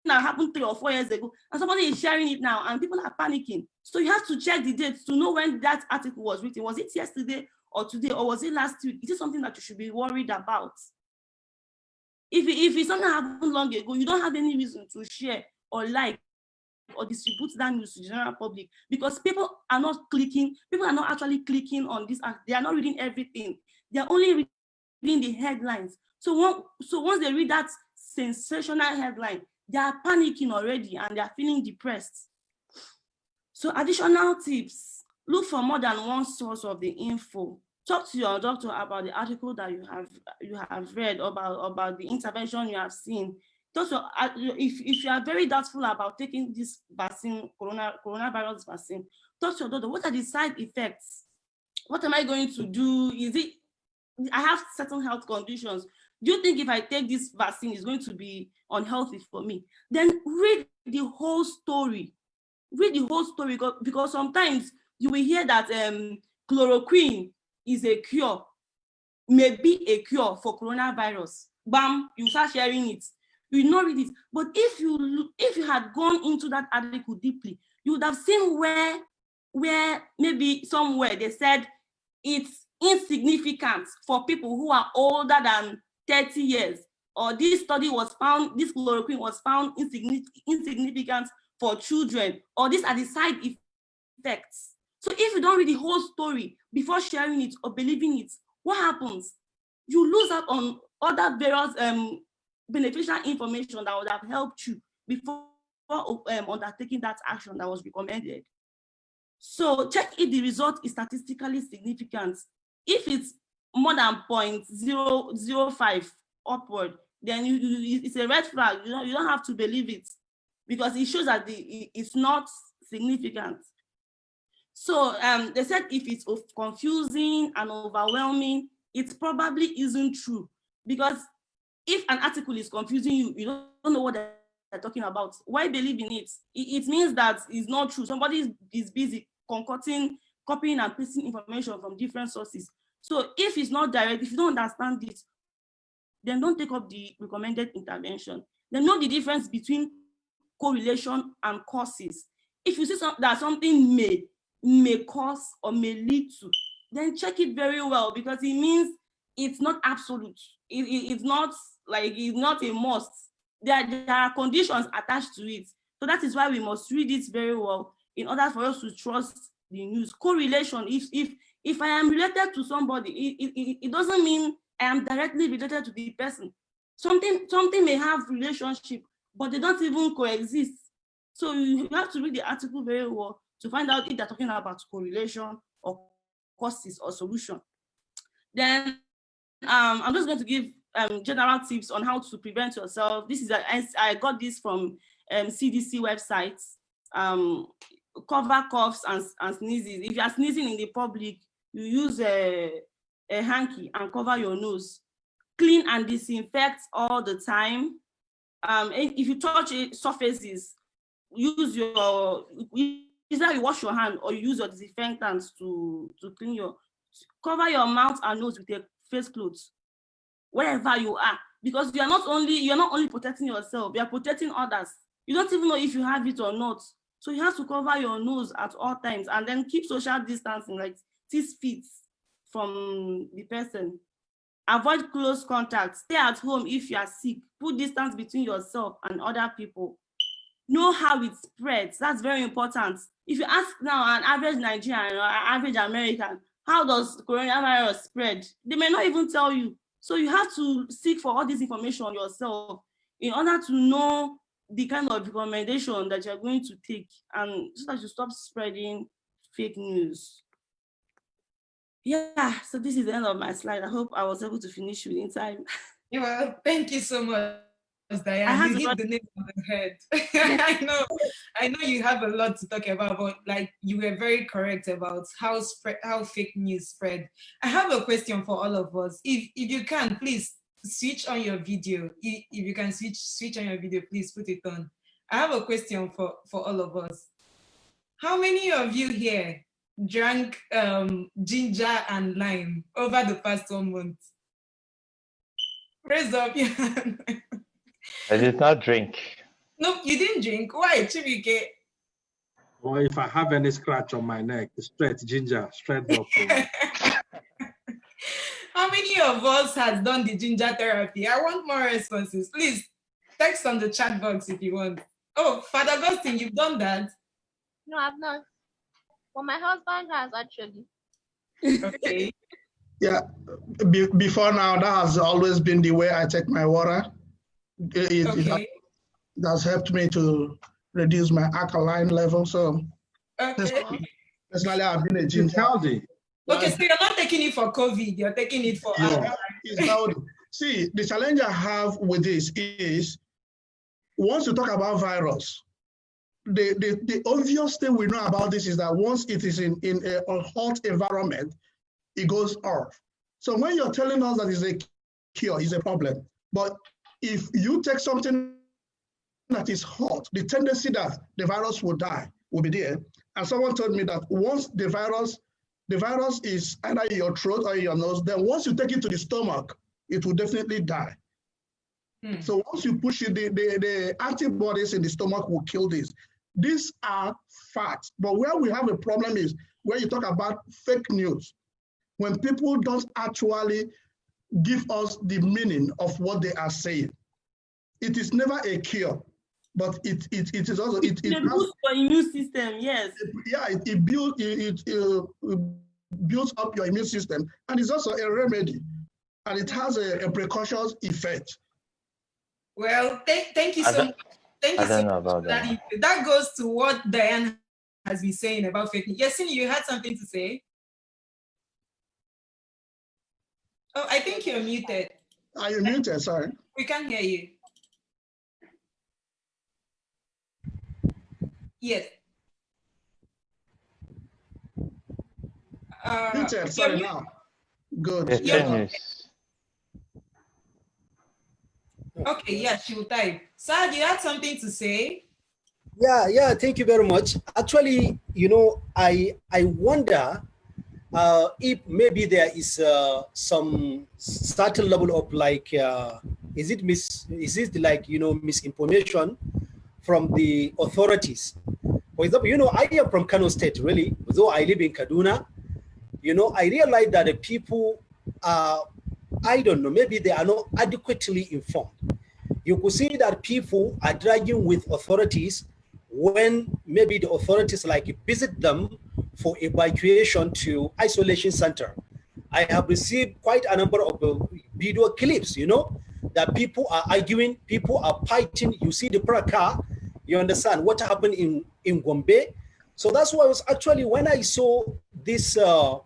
that happened 3 or 4 years ago, and somebody is sharing it now and people are panicking. So you have to check the date to know when that article was written. Was it yesterday or today, or was it last week? Is it something that you should be worried about? If it's something that happened long ago, you don't have any reason to share or like or distribute that news to the general public, because people are not actually clicking on this. They are not reading everything. They are only reading the headlines. So once they read that sensational headline, they are panicking already and they are feeling depressed. So additional tips: look for more than one source of the info. Talk to your doctor about the article that you have read, about the intervention you have seen. If you are very doubtful about taking this vaccine, coronavirus vaccine, talk to your doctor. What are the side effects? What am I going to do? I have certain health conditions. Do you think if I take this vaccine is going to be unhealthy for me? Then read the whole story. Read the whole story, because sometimes you will hear that chloroquine is a cure, may be a cure for coronavirus. Bam, you start sharing it. You will not read it. But if you had gone into that article deeply, you would have seen where maybe somewhere they said it's insignificant for people who are older than 30 years, or this chloroquine was found insignificant for children, or these are the side effects. So if you don't read the whole story before sharing it or believing it, what happens? You lose out on other various beneficial information that would have helped you before undertaking that action that was recommended. So check if the result is statistically significant. If it's more than 0.005 upward, then it's a red flag. You don't have to believe it, because it shows that it's not significant. So they said if it's confusing and overwhelming, it probably isn't true, because if an article is confusing you, you don't know what they're talking about. Why believe in it? It means that it's not true. Somebody is busy concocting, copying and pasting information from different sources. So if it's not direct, if you don't understand it, then don't take up the recommended intervention. Then know the difference between correlation and causes. If you see that something may cause or may lead to, then check it very well, because it means it's not absolute. It's not a must. There are conditions attached to it. So that is why we must read it very well in order for us to trust the news. Correlation, if I am related to somebody, it doesn't mean I am directly related to the person. Something may have relationship, but they don't even coexist. So you have to read the article very well to find out if they're talking about correlation or causes or solution. Then I'm just going to give general tips on how to prevent yourself. I got this from CDC websites. Cover coughs and sneezes. If you are sneezing in the public, you use a hanky and cover your nose. Clean and disinfect all the time. If you touch surfaces, either you wash your hand or you use your disinfectants to clean cover your mouth and nose with a face clothes wherever you are, because you're not only protecting yourself, you are protecting others. You don't even know if you have it or not. So you have to cover your nose at all times and then keep social distancing, like 6 feet from the person. Avoid close contact. Stay at home if you are sick. Put distance between yourself and other people. Know how it spreads. That's very important. If you ask now an average Nigerian or an average American, how does coronavirus spread? They may not even tell you. So you have to seek for all this information yourself in order to know the kind of recommendation that you're going to take, and so that you stop spreading fake news. Yeah, so this is the end of my slide. I hope I was able to finish within time. Well, thank you so much, Diane. You hit the nail on the head. I know you have a lot to talk about, but like you were very correct about how fake news spread. I have a question for all of us. If you can, please switch on your video. If you can switch on your video, please put it on. I have a question for all of us. How many of you here drank ginger and lime over the past 1 month? Raise up your hand. I did not drink. No, you didn't drink. Why, Chibuike? Or if I have any scratch on my neck, straight ginger, straight up. How many of us has done the ginger therapy? I want more responses. Please text on the chat box if you want. Oh, Father Augustine, you've done that? No, I've not. Well, my husband has actually. Okay. Yeah, before now, that has always been the way I take my water. It has helped me to reduce my alkaline level. So, personally, I've been a ginger. Healthy. Okay, so you're not taking it for COVID, you're taking it for alkaline. It's healthy. See, the challenge I have with this is, once you talk about virus, the obvious thing we know about this is that once it is in a hot environment, it goes off. So when you're telling us that it's a cure, it's a problem. But if you take something that is hot, the tendency that the virus will die will be there. And someone told me that once the virus is either in your throat or in your nose, then once you take it to the stomach, it will definitely die. So once you push it, the antibodies in the stomach will kill this. These are facts. But where we have a problem is where you talk about fake news. When people don't actually give us the meaning of what they are saying. It is never a cure, but it is also it boosts your immune system. Yes. Yeah, it builds up your immune system, and it's also a remedy, and it has a precautions effect. Well, thank you so much. Thank you so much for that. That goes to what Diane has been saying about fake news. Yesini, you had something to say? Oh, I think you're muted. Are you muted? Sorry. We can't hear you. Yes. Muted, sorry now. Good. Yes. Okay, yeah, she will type. Sir, you had something to say? Yeah, thank you very much. Actually, I wonder if maybe there is some certain level of like, is it misinformation from the authorities? For example, I am from Kano State, really, though I live in Kaduna. I realize that the people are, I don't know, maybe they are not adequately informed. You could see that people are dragging with authorities when maybe the authorities like visit them for evacuation to isolation center. I have received quite a number of video clips, that people are arguing, people are fighting. You see the car, you understand what happened in Gombe. So that's why I was actually, when I saw this,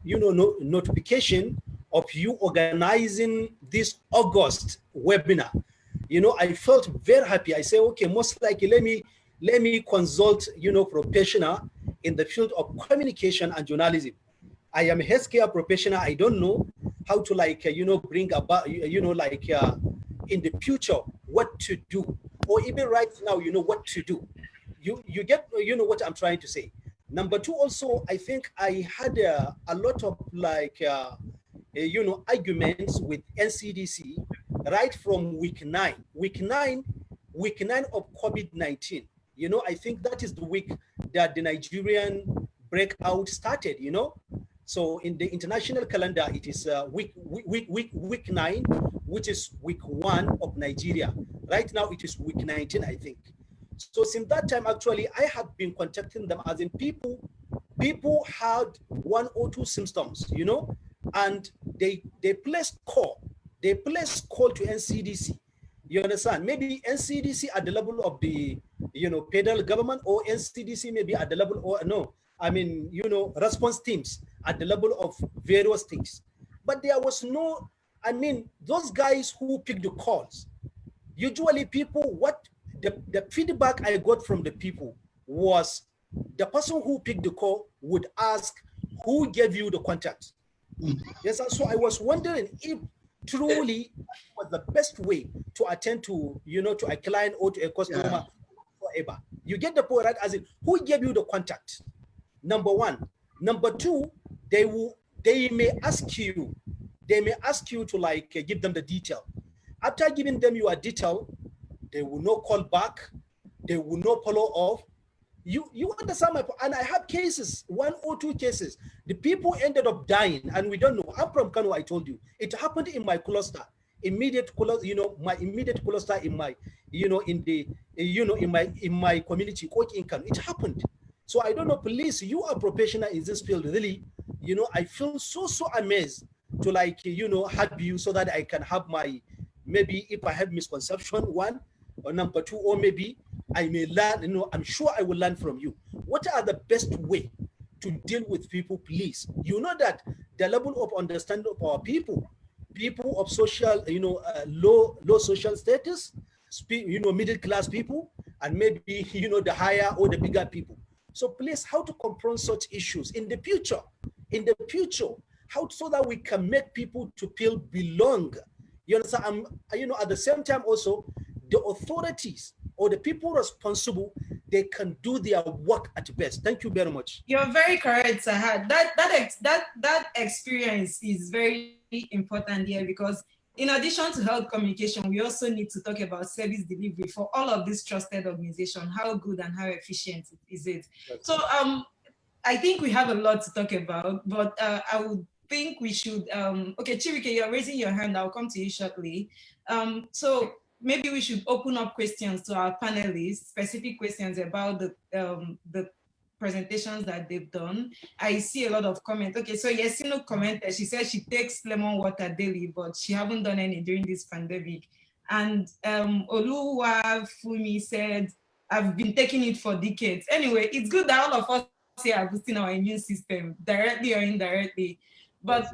notification of you organizing this August webinar, I felt very happy. I say, okay, most likely let me consult, professional in the field of communication and journalism. I am a healthcare professional. I don't know how to bring about, in the future, what to do, or even right now, what to do. You get, what I'm trying to say. Number two, also, I think I had a lot of arguments with NCDC right from week 9 of COVID-19. You know, I think that is the week that the Nigerian breakout started, you know. So in the international calendar, it is week 9, which is week 1 of Nigeria. Right now, it is week 19, I think. So since that time, actually, I have been contacting them, as in people had 1 or 2 symptoms, you know, and they placed call. They placed call to NCDC. You understand? Maybe NCDC at the level of the, you know, federal government, or NCDC maybe at the level, or no, I mean, you know, response teams at the level of various things. But there was no, I mean, those guys who picked the calls, usually people, what the feedback I got from the people was the person who picked the call would ask, who gave you the contact? Yes, so I was wondering if truly was the best way to attend to, you know, to a client or to a customer forever. You get the point, right? As in, who gave you the contact? Number 1. Number 2, they may ask you to like give them the detail. After giving them your detail, they will not call back, they will not follow up. You understand my point? And I have cases, 1 or 2 cases. The people ended up dying, and we don't know. I'm from Kano, I told you. It happened in my cluster, immediate cluster, you know, my immediate cluster in my, you know, in the, you know, in my community, in Kano. It happened. So I don't know, police, you are professional in this field, really. You know, I feel so amazed to, like, you know, help you so that I can have my, maybe if I have misconception, 1, or number 2, or maybe I may learn, you know, I'm sure I will learn from you. What are the best way to deal with people, please? You know that the level of understanding of our people of social, you know, low social status, you know, middle class people, and maybe, you know, the higher or the bigger people. So please, how to confront such issues in the future? How, so that we can make people to feel belong. You understand? You know, at the same time also, the authorities or the people responsible, they can do their work at best. Thank you very much. You're very correct, Sahad. That experience is very important here, because in addition to health communication, we also need to talk about service delivery for all of these trusted organizations. How good and how efficient is it? So I think we have a lot to talk about, but I would think we should, okay, Chirike, you're raising your hand. I'll come to you shortly. So maybe we should open up questions to our panelists, specific questions about the presentations that they've done. I see a lot of comments. Okay, so Yesino commented, she said she takes lemon water daily, but she haven't done any during this pandemic. And Oluwa Fumi said, I've been taking it for decades. Anyway, it's good that all of us here are boosting our immune system, directly or indirectly. But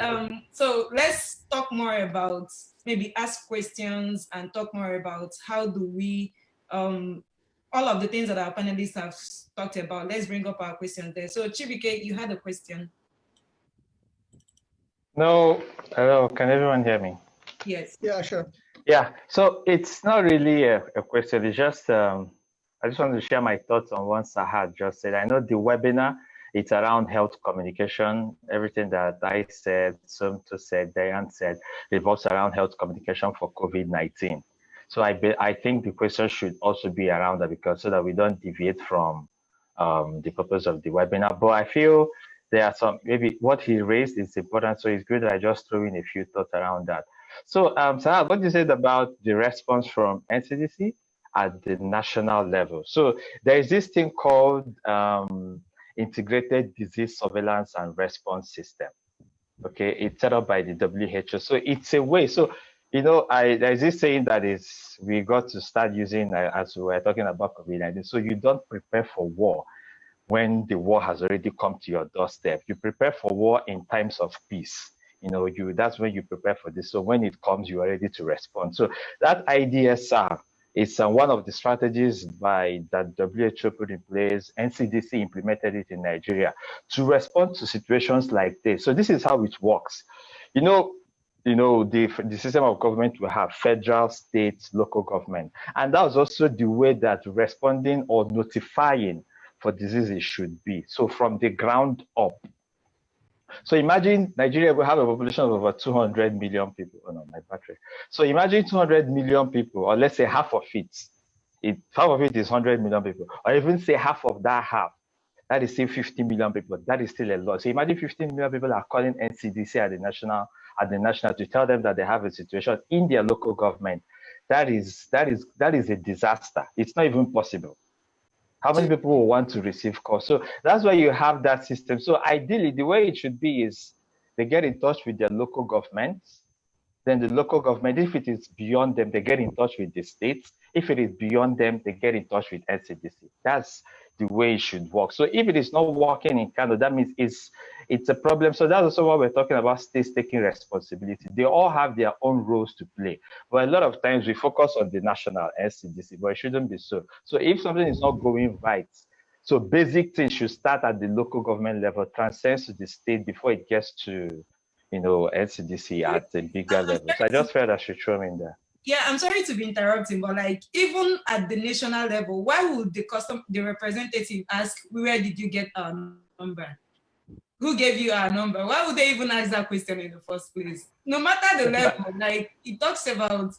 so let's talk more about, maybe ask questions and talk more about how do we, all of the things that our panelists have talked about. Let's bring up our questions there. So Chibike, you had a question. No, hello, can everyone hear me? Yes. Yeah, sure. Yeah, so it's not really a question, it's just, I just want to share my thoughts on what Sahad just said. I know the webinar, it's around health communication. Everything that I said, Sumto said, Diane said, revolves around health communication for COVID-19. So I think the question should also be around that, because so that we don't deviate from the purpose of the webinar. But I feel there are some, maybe what he raised is important. So it's good that I just throw in a few thoughts around that. So Sahad, what you said about the response from NCDC at the national level. So there is this thing called Integrated Disease Surveillance and Response System. Okay, it's set up by the WHO. So it's a way. So, you know, there's this saying that is, we got to start using as we were talking about COVID-19. So you don't prepare for war when the war has already come to your doorstep. You prepare for war in times of peace. You know, that's when you prepare for this. So when it comes, you are ready to respond. So that IDSR is one of the strategies that WHO put in place. NCDC implemented it in Nigeria to respond to situations like this. So this is how it works. You know, the system of government will have federal, state, local government. And that was also the way that responding or notifying for diseases should be. So from the ground up. So imagine Nigeria will have a population of over 200 million people. Oh no, my battery. So imagine 200 million people, or let's say half of it, half of it is 100 million people, or even say half of that half, that is still 50 million people. That is still a lot. So imagine 15 million people are calling NCDC at the national to tell them that they have a situation in their local government. That is a disaster. It's not even possible. How many people will want to receive calls? So that's why you have that system. So ideally, the way it should be is they get in touch with their local governments. Then the local government, if it is beyond them, they get in touch with the states. If it is beyond them, they get in touch with NCDC. That's the way it should work. So if it is not working in Kano, that means it's a problem. So that's also what we're talking about, states taking responsibility. They all have their own roles to play. But a lot of times we focus on the national NCDC, but it shouldn't be so. So if something is not going right, so basic things should start at the local government level, transcend to the state before it gets to, NCDC at a bigger level. So I just felt I should throw in there. Yeah, I'm sorry to be interrupting, but like even at the national level, why would the representative ask, where did you get our number? Who gave you our number? Why would they even ask that question in the first place? No matter the level, like it talks about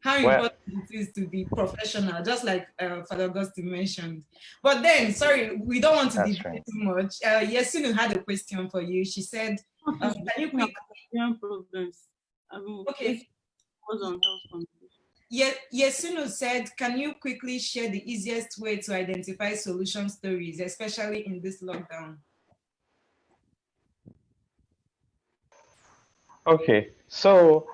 how important it is to be professional, just like Father Augustine mentioned. But then, sorry, we don't want to debate too much. Yesunu had a question for you. She said, can you quickly... problems. Okay. Yesunu said, can you quickly share the easiest way to identify solution stories, especially in this lockdown? Okay, so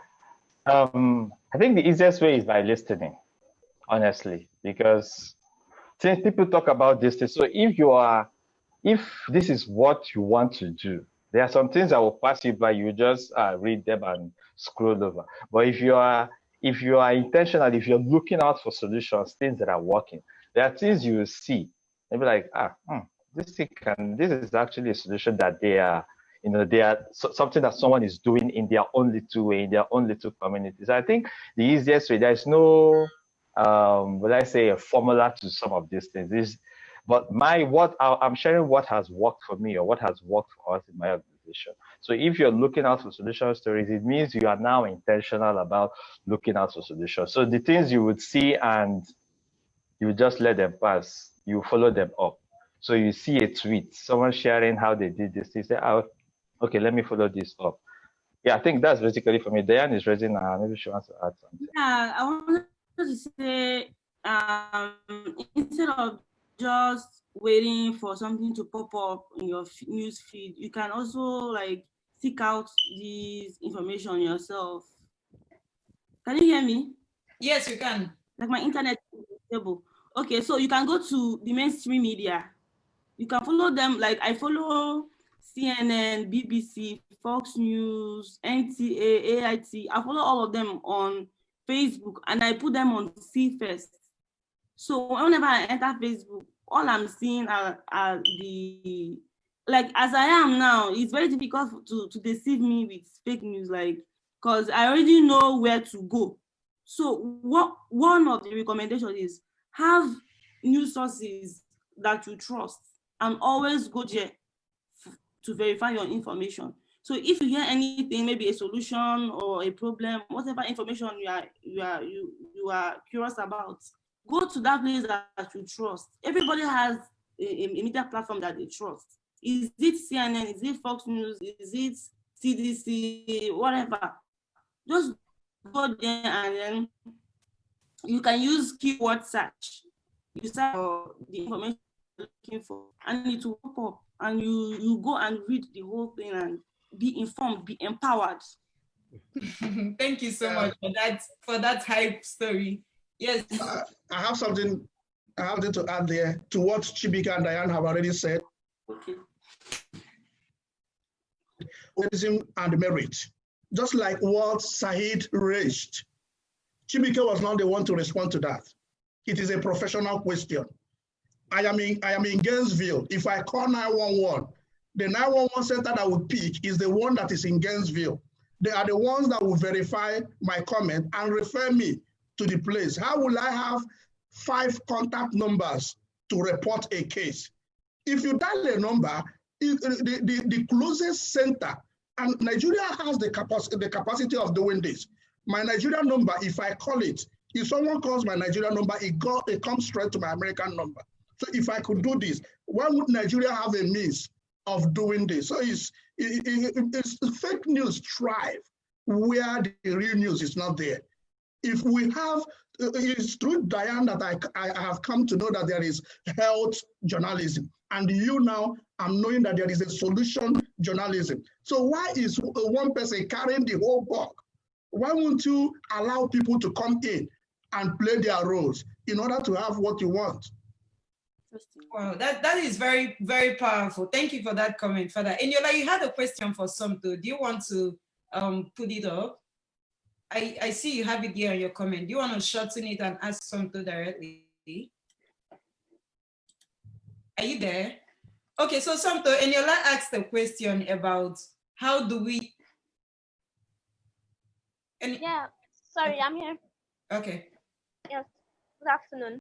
I think the easiest way is by listening, honestly, because since people talk about this, so if this is what you want to do, there are some things that will pass you by. You just read them and scroll over. But if you are intentional, if you're looking out for solutions, things that are working, there are things you will see. Maybe like, this is actually a solution that they are something that someone is doing in their own little way, in their own little communities. I think the easiest way, there's no, a formula to some of these things. But I'm sharing what has worked for me or what has worked for us in my organization. So if you're looking out for solution stories, it means you are now intentional about looking out for solutions. So the things you would see and you just let them pass, you follow them up. So you see a tweet, someone sharing how they did this, you say, okay, let me follow this up. Yeah, I think that's basically for me. Diane is raising her hand. Maybe she wants to add something. Yeah, I wanted to say, instead of just waiting for something to pop up in your news feed, you can also like seek out this information yourself. Can you hear me? Yes, you can. Like my internet is stable. Okay, so you can go to the mainstream media. You can follow them. Like I follow CNN, BBC, Fox News, NTA, AIT. I follow all of them on Facebook and I put them on See First. So whenever I enter Facebook, all I'm seeing are the, like as I am now, it's very difficult to deceive me with fake news, like, because I already know where to go. So one of the recommendations is have news sources that you trust and always go there to verify your information. So if you hear anything, maybe a solution or a problem, whatever information you are curious about, go to that place that you trust. Everybody has a media platform that they trust. Is it CNN? Is it Fox News? Is it CDC? Whatever. Just go there and then you can use keyword search. You search for the information you're looking for, and it will pop up, and you go and read the whole thing and be informed, be empowered. Thank you so much for that hype story. Yes. I have something to add there to what Chibuike and Diane have already said. Okay. And merit. Just like what Saheed raised, Chibuike was not the one to respond to that. It is a professional question. I am in Gainesville. If I call 911, the 911 center that would pick is the one that is in Gainesville. They are the ones that will verify my comment and refer me to the place. How will I have 5 contact numbers to report a case? If you dial a number, the closest center, and Nigeria has the capacity of doing this. My Nigerian number, if I call it, If someone calls my Nigerian number, it comes straight to my American number. So if I could do this, why would Nigeria have a means of doing this? So it's fake news thrive where the real news is not there. If we have, it's through Diane that I have come to know that there is health journalism. And you now, I'm knowing that there is a solution journalism. So why is one person carrying the whole buck? Why won't you allow people to come in and play their roles in order to have what you want? Wow, that is very, very powerful. Thank you for that comment, Father. Eniola, you had a question for Somto. Do you want to put it up? I see you have it here on your comment. Do you want to shorten it and ask Somto directly? Are you there? Okay, so Somto, Eniola asked a question about how do we... Yeah, sorry, I'm here. Okay. Yes, good afternoon.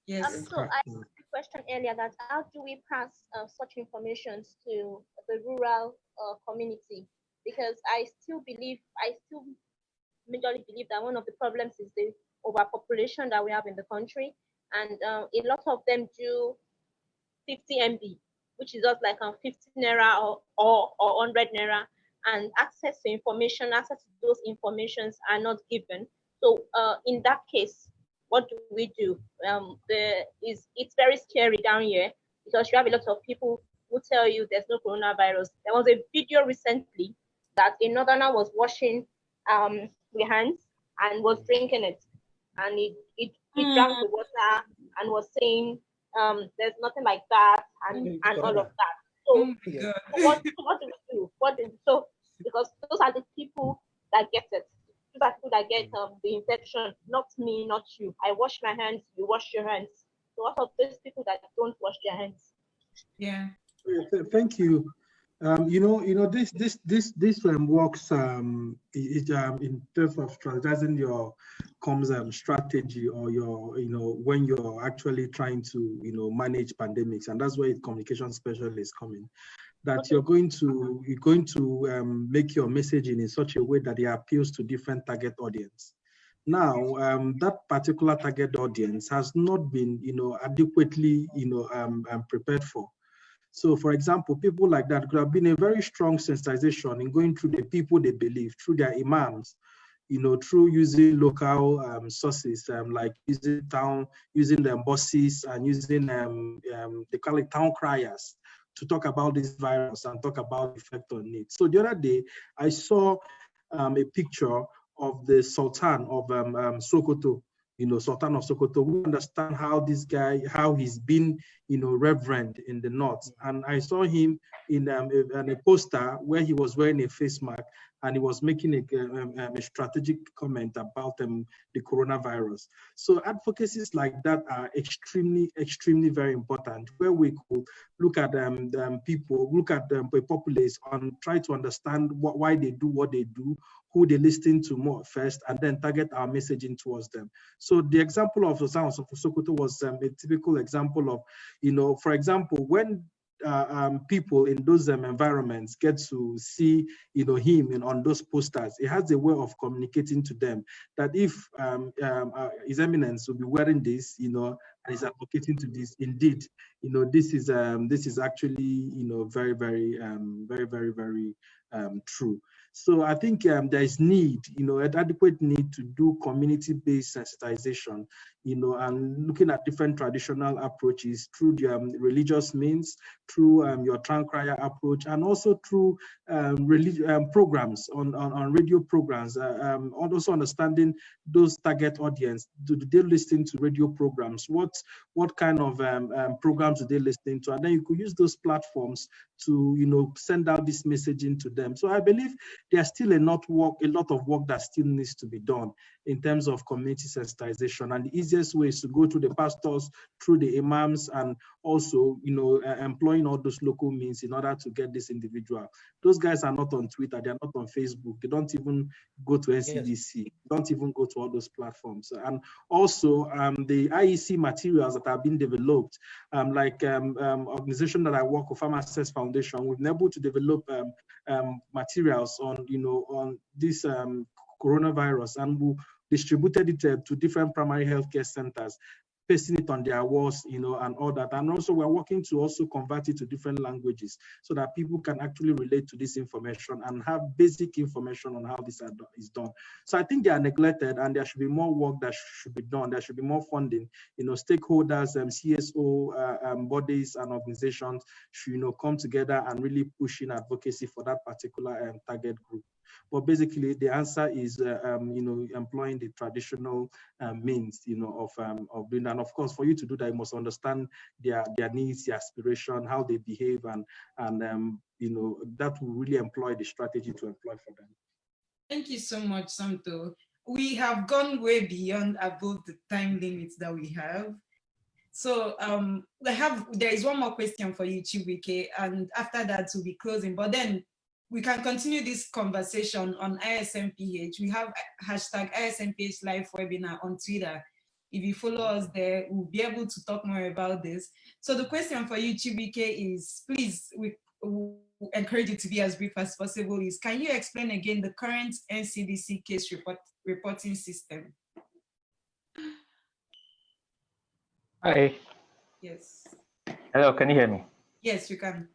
Yes. So I asked a question earlier that how do we pass such information to the rural community? Because I still majorly believe that one of the problems is the overpopulation that we have in the country, and a lot of them do 50 MB, which is just like 50 naira or 100 naira, and access to information, access to those informations are not given. So in that case, what do we do? It's very scary down here because you have a lot of people who tell you there's no coronavirus. There was a video recently that a northerner was washing the hands and was drinking it, and he drank the water and was saying there's nothing like that and all of that. So, what do we do? Because those are the people that get it. Those are people that get the infection, not me, not you. I wash my hands, you wash your hands. So what of those people that don't wash their hands? Yeah. Thank you. This works in terms of strategizing your comms strategy, or your when you're actually trying to manage pandemics, and that's where communication specialists come in. That you're going to make your messaging in such a way that it appeals to different target audience. Now, that particular target audience has not been adequately prepared for. So, for example, people like that could have been a very strong sensitization in going through the people they believe, through their imams, through using local sources, like using the bosses and using they call it town criers to talk about this virus and talk about the effect on it. So the other day, I saw a picture of the Sultan of Sokoto. Sultan of Sokoto. We understand how this guy, how he's been, reverend in the north. And I saw him in a poster where he was wearing a face mask, and he was making a strategic comment about the coronavirus. So advocacies like that are extremely, extremely very important, where we could look at people, look at the populace, and try to understand why they do what they do, who they listen to more first, and then target our messaging towards them. So the example of Sultan of Sokoto was a typical example of, for example, when people in those environments get to see, him on those posters, it has a way of communicating to them that if His Eminence will be wearing this, and is advocating to this, indeed, this is actually, very, very, very, very, very true. So I think there is need, an adequate need to do community-based sensitization, and looking at different traditional approaches through the religious means, through your town crier approach, and also through programs on radio programs, also understanding those target audience. Do they listen to radio programs? What kind of programs do they listen to? And then you could use those platforms to send out this messaging to them. So I believe there's still a lot of work that still needs to be done in terms of community sensitization. And the easiest way is to go to the pastors, through the imams, and also employing all those local means in order to get this individual. Those guys are not on Twitter, they're not on Facebook, they don't even go to NCDC, don't even go to all those platforms. And also the IEC materials that are being developed, like organization that I work with, Farm Access Foundation, we've been able to develop materials on on this coronavirus, and distributed it to different primary healthcare centers, pasting it on their walls, you know, and all that. And also we're working to also convert it to different languages so that people can actually relate to this information and have basic information on how this is done. So I think they are neglected, and there should be more work that should be done. There should be more funding. You know, stakeholders, CSO bodies and organizations should, you know, come together and really push in advocacy for that particular target group. But basically, the answer is, you know, employing the traditional means, you know, of doing that. And of course, for you to do that, you must understand their needs, their aspiration, how they behave, and you know, that will really employ the strategy to employ for them. Thank you so much, Somto. We have gone way beyond above the time limits that we have. So there is one more question for you, Chibuike, and after that we'll be closing. But then we can continue this conversation on ISMPH. We have hashtag ISMPH live webinar on Twitter. If you follow us there, we'll be able to talk more about this. So the question for you, Chibuike, is, please, we encourage you to be as brief as possible, is can you explain again the current NCDC case reporting system? Hi. Yes. Hello, can you hear me? Yes, you can.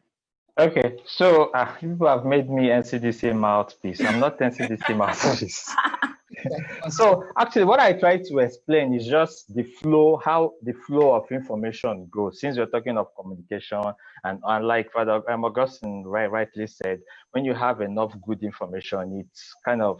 Okay, so people have made me NCDC mouthpiece. I'm not NCDC mouthpiece. So actually what I try to explain is just the flow, how the flow of information goes. Since we're talking of communication, and like Father Augustine rightly said, when you have enough good information, it's kind of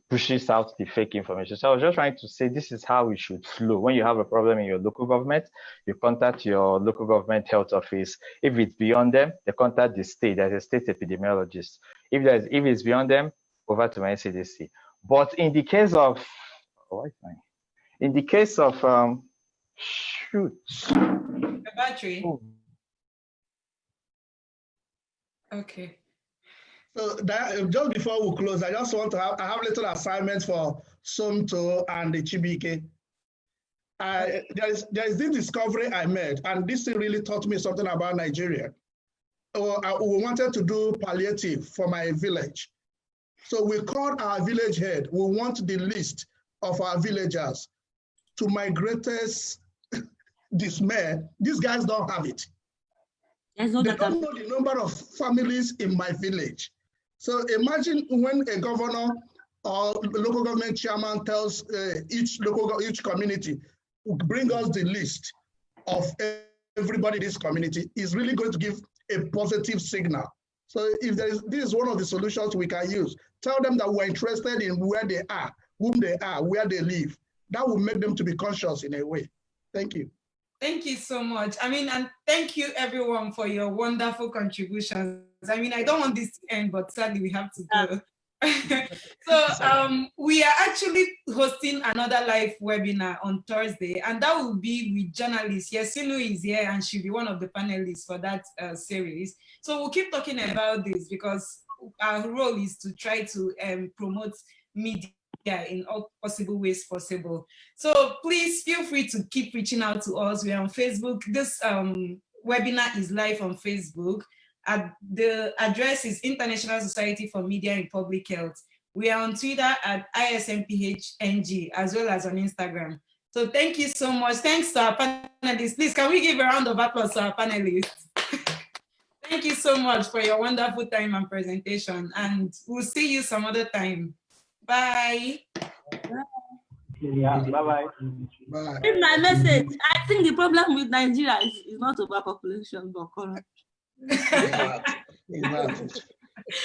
pushes out the fake information. So I was just trying to say this is how it should flow. When you have a problem in your local government, you contact your local government health office. If it's beyond them, they contact the state. There's a state epidemiologist. If it's beyond them, over to my NCDC. But in the case of shoot, the battery. Oh. Okay. So that, just before we close, I just want to have a little assignment for Somto and the Chibuike. There is this discovery I made, and this thing really taught me something about Nigeria. We wanted to do palliative for my village. So we called our village head. We want the list of our villagers. To my greatest dismay, these guys don't have it. They don't know the number of families in my village. So imagine when a governor or local government chairman tells each community, bring us the list of everybody in this community, is really going to give a positive signal. So if this is one of the solutions we can use. Tell them that we're interested in where they are, whom they are, where they live. That will make them to be conscious in a way. Thank you. Thank you so much. I mean, and thank you everyone for your wonderful contributions. I mean, I don't want this to end, but sadly we have to go. So we are actually hosting another live webinar on Thursday, and that will be with journalists. Yesinu is here, and she'll be one of the panelists for that series. So we'll keep talking about this because our role is to try to promote media in all possible ways possible. So please feel free to keep reaching out to us. We're on Facebook. This webinar is live on Facebook. The address is International Society for Media in Public Health. We are on Twitter at ISMPHNG, as well as on Instagram. So thank you so much. Thanks to our panelists. Please, can we give a round of applause to our panelists? Thank you so much for your wonderful time and presentation. And we'll see you some other time. Bye. Yeah, bye-bye. Bye. In my message, I think the problem with Nigeria is not overpopulation, but corruption.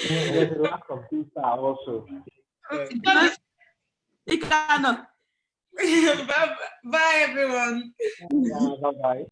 There's a lack of data also. Bye, everyone. Yeah, bye-bye.